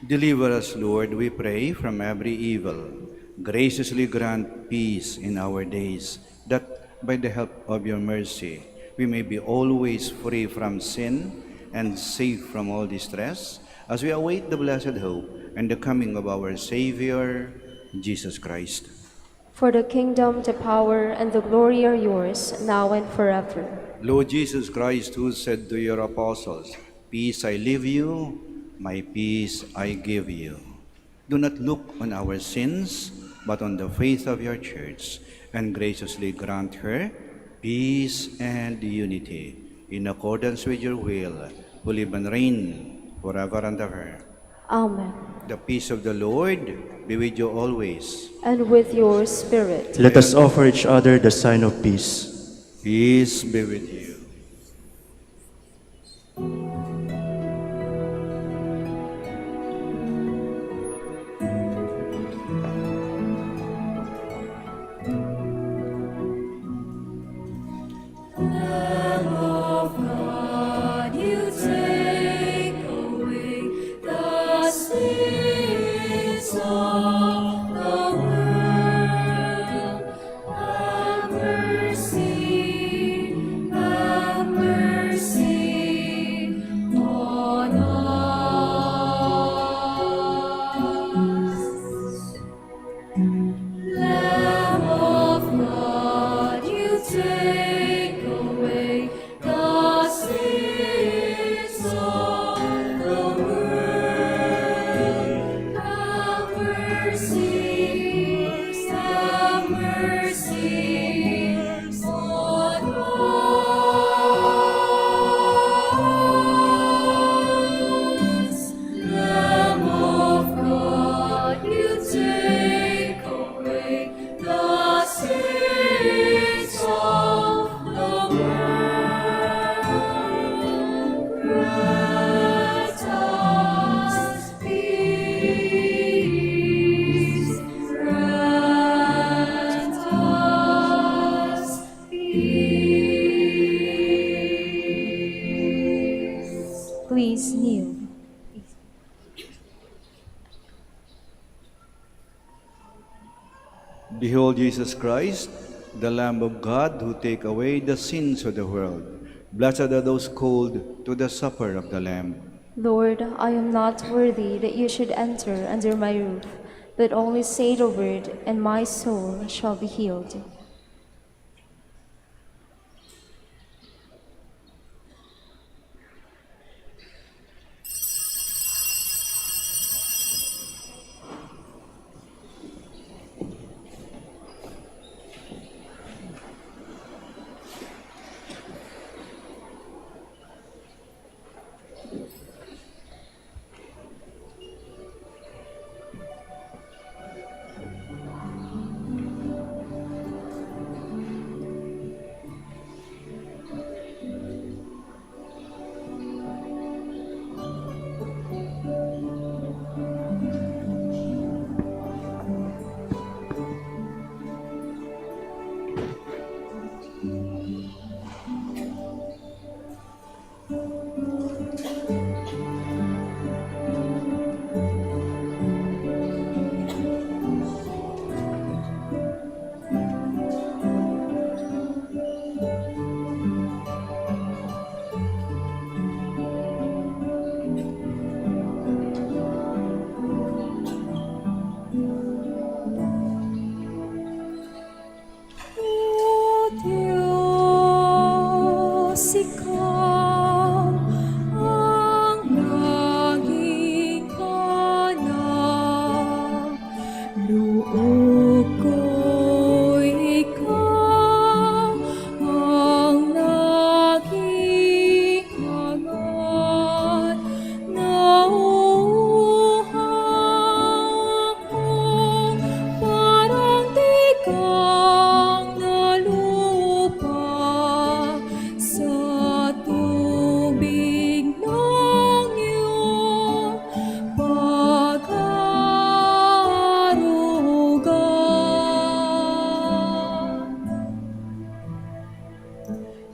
Speaker 3: Deliver us, Lord, we pray, from every evil. Graciously grant peace in our days, that by the help of your mercy, we may be always free from sin and safe from all distress, as we await the blessed hope and the coming of our Savior, Jesus Christ.
Speaker 2: For the kingdom, the power, and the glory are yours, now and forever.
Speaker 3: Lord Jesus Christ, who said to your apostles, "Peace I leave you, my peace I give you." Do not look on our sins, but on the faith of your church, and graciously grant her peace and unity, in accordance with your will, who live and reign forever and ever.
Speaker 2: Amen.
Speaker 3: The peace of the Lord be with you always.
Speaker 2: And with your spirit.
Speaker 5: Let us offer each other the sign of peace.
Speaker 3: Peace be with you.
Speaker 4: Lamb of God, you take away the sins of the world. Have mercy on us. Lamb of God, you take away the sins of the world. Have mercy on us. Lamb of God, you take away the sins of the world. Grant us peace. Grant us peace.
Speaker 2: Please kneel.
Speaker 3: Behold Jesus Christ, the Lamb of God, who take away the sins of the world. Blessed are those called to the supper of the Lamb.
Speaker 2: Lord, I am not worthy that you should enter under my roof, but only say the word, and my soul shall be healed.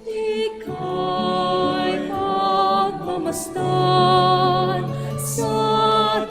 Speaker 4: Ika'y pagmamasdan sa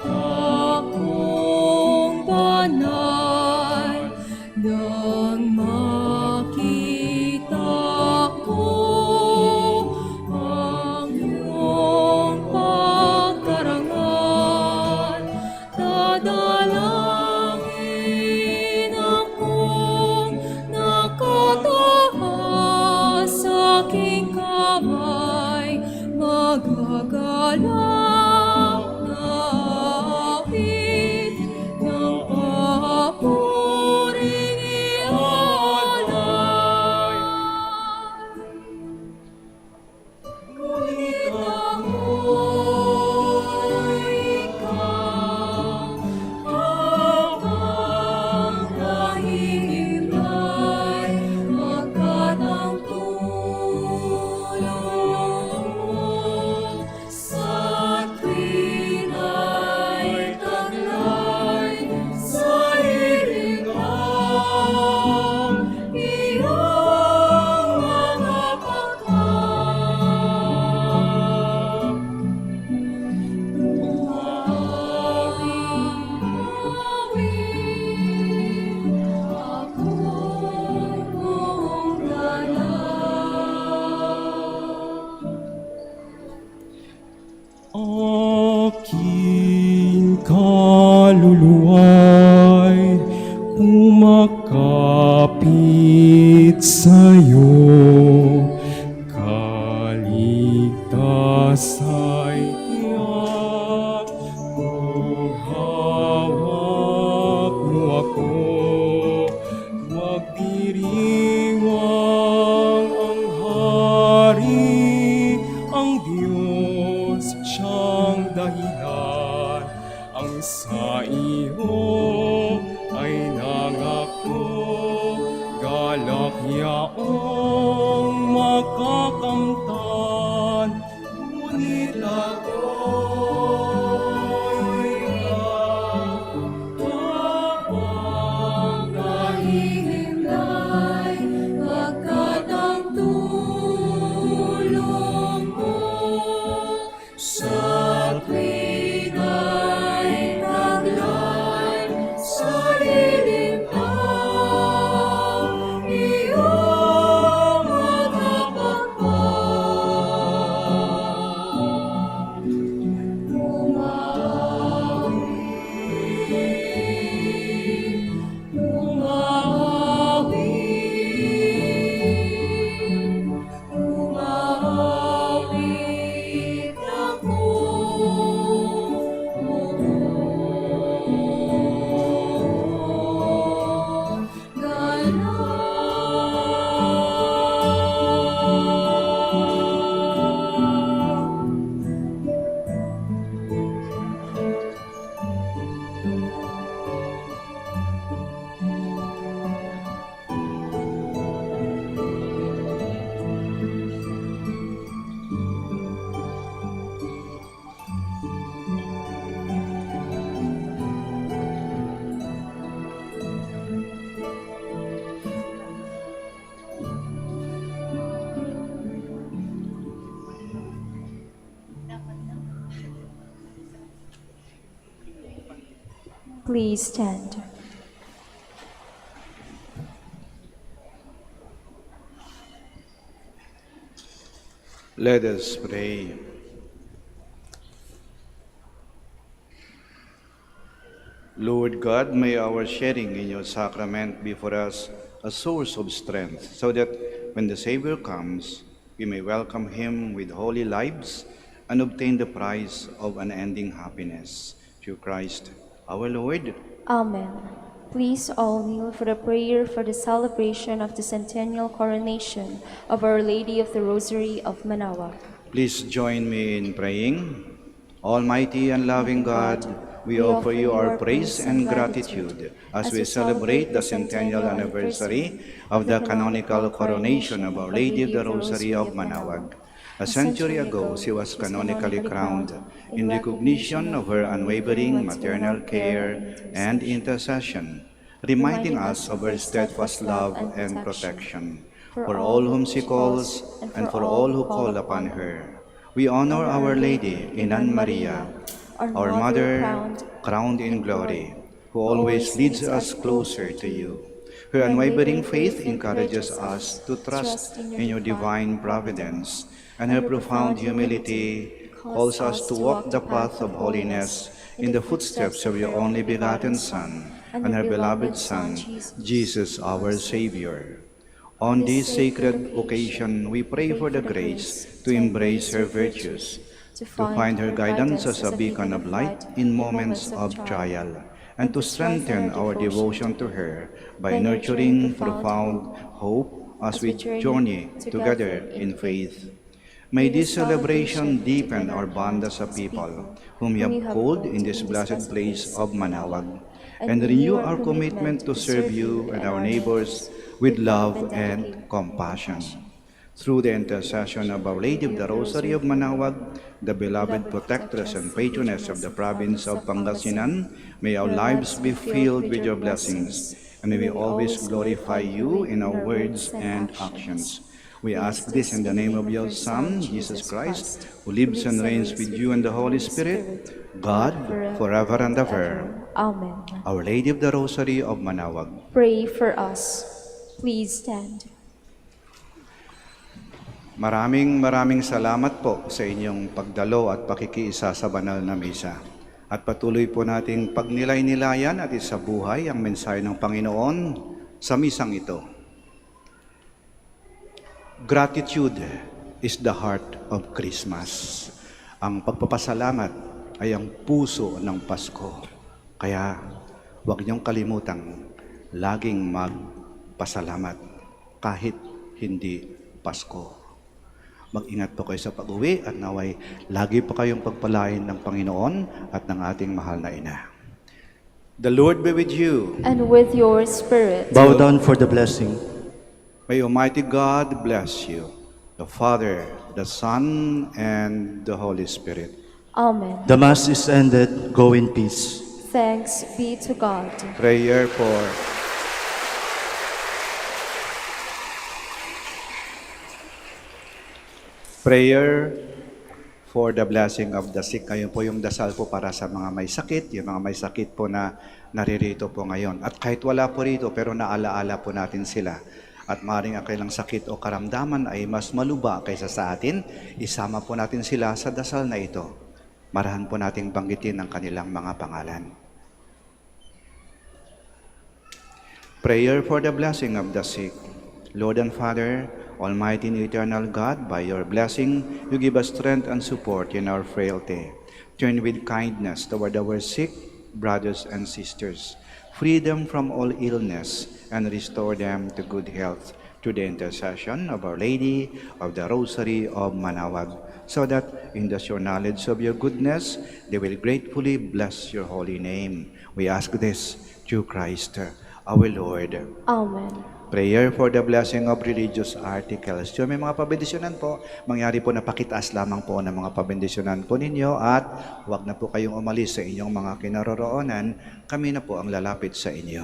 Speaker 2: Please stand.
Speaker 3: Let us pray. Lord God, may our sharing in your sacrament be for us a source of strength, so that when the Savior comes, we may welcome him with holy lives and obtain the prize of unending happiness. Through Christ our Lord.
Speaker 2: Amen. Please all kneel for the prayer for the celebration of the centennial coronation of Our Lady of the Rosary of Manaoag.
Speaker 3: Please join me in praying. Almighty and loving God, we offer you our praise and gratitude as we celebrate the centennial anniversary of the canonical coronation of Our Lady of the Rosary of Manaoag. A century ago, she was canonically crowned in recognition of her unwavering maternal care and intercession, reminding us of her steadfast love and protection for all whom she calls and for all who call upon her. We honor Our Lady, Inan Maria, our Mother, crowned in glory, who always leads us closer to you. Her unwavering faith encourages us to trust in your divine providence, and her profound humility calls us to walk the path of holiness in the footsteps of your only begotten Son and her beloved Son, Jesus our Savior. On this sacred occasion, we pray for the grace to embrace her virtues, to find her guidance as a beacon of light in moments of trial, and to strengthen our devotion to her by nurturing profound hope as we journey together in faith. May this celebration deepen our bond as a people whom you have called in this blessed place of Manaoag, and renew our commitment to serve you and our neighbors with love and compassion. Through the intercession of Our Lady of the Rosary of Manaoag, the beloved protectress and patroness of the province of Pangasinan, may our lives be filled with your blessings, and may we always glorify you in our words and actions. We ask this in the name of your Son, Jesus Christ, who lives and reigns with you and the Holy Spirit, God, forever and ever.
Speaker 2: Amen.
Speaker 3: Our Lady of the Rosary of Manaoag,
Speaker 2: Pray for us. Please stand.
Speaker 3: maraming salamat po sa inyong pagdalo at pakikiisa sa banal na misa. At patuloy po nating pagnilay-nilayan at isabuhay ang mensahe ng Panginoon sa misang ito. Gratitude is the heart of Christmas. Ang pagpapasalamat ay ang puso ng Pasko. Kaya huwag niyong kalimutang laging magpasalamat kahit hindi Pasko. Mag-ingat po kayo sa pag-uwi at naway lagi po kayong pagpalain ng Panginoon at ng ating mahal na Ina. The Lord be with you.
Speaker 2: And with your spirit.
Speaker 5: Bow down for the blessing.
Speaker 3: May Almighty God bless you, the Father, the Son, and the Holy Spirit.
Speaker 2: Amen.
Speaker 5: The Mass is ended. Go in peace.
Speaker 2: Thanks be to God.
Speaker 3: Prayer for the blessing of the sick. Ngayon po yung dasal po para sa mga may sakit, yung mga may sakit po na naririto po ngayon. At kahit wala po rito, pero naalaala po natin sila. At maaaring ang kailang sakit o karamdaman ay mas maluba kaysa sa atin, isama po natin sila sa dasal na ito. Marahan po nating banggitin ang kanilang mga pangalan. Prayer for the blessing of the sick. Lord and Father, Almighty and eternal God, by your blessing, you give us strength and support in our frailty. Turn with kindness toward our sick brothers and sisters. Free them from all illness and restore them to good health through the intercession of Our Lady of the Rosary of Manaoag, so that in the sure knowledge of your goodness, they will gratefully bless your holy name. We ask this through Christ our Lord.
Speaker 2: Amen.
Speaker 3: Prayer for the blessing of religious articles. So may mga pabendisyonan po, mangyari po na pakitaas lamang po ng mga pabendisyonan po ninyo at huwag na po kayong umalis sa inyong mga kinaroroonan, kami na po ang lalapit sa inyo.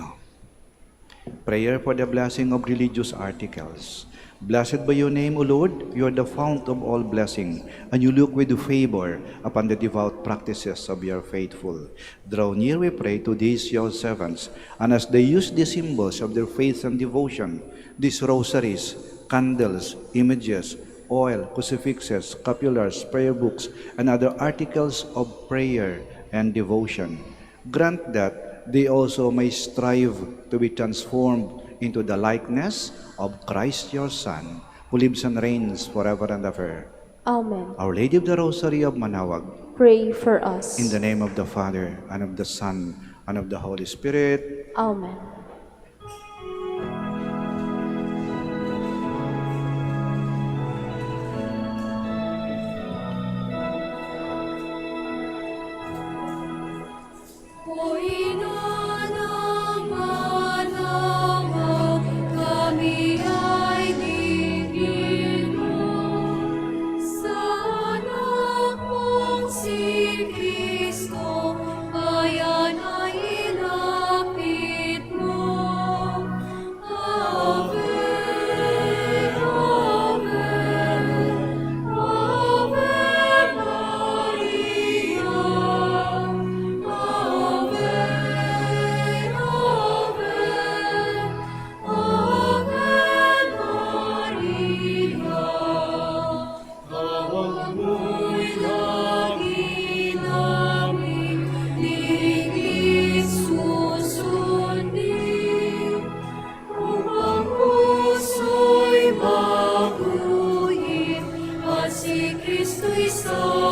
Speaker 3: Prayer for the blessing of religious articles. Blessed by your name, O Lord, you are the fount of all blessing, and you look with favor upon the devout practices of your faithful. Draw near, we pray, to these your servants, and as they use the symbols of their faith and devotion, these rosaries, candles, images, oil, crucifixes, scapulars, prayer books, and other articles of prayer and devotion, grant that they also may strive to be transformed into the likeness of Christ your Son, who lives and reigns forever and ever.
Speaker 2: Amen.
Speaker 3: Our Lady of the Rosary of Manaoag,
Speaker 2: Pray for us.
Speaker 3: in the name of the Father, and of the Son, and of the Holy Spirit.
Speaker 2: Amen.
Speaker 4: O ina ng Manaoag, kami ay dinggin mo. Sa anak mong si Kristo, bayan ay ilapit mo. Ave, Ave, Ave Maria. Ave, Ave, Ave Maria. Tawag mo'y lagi namin lingid susundin. Upang puso'y maguhin at si Kristo'y samahin.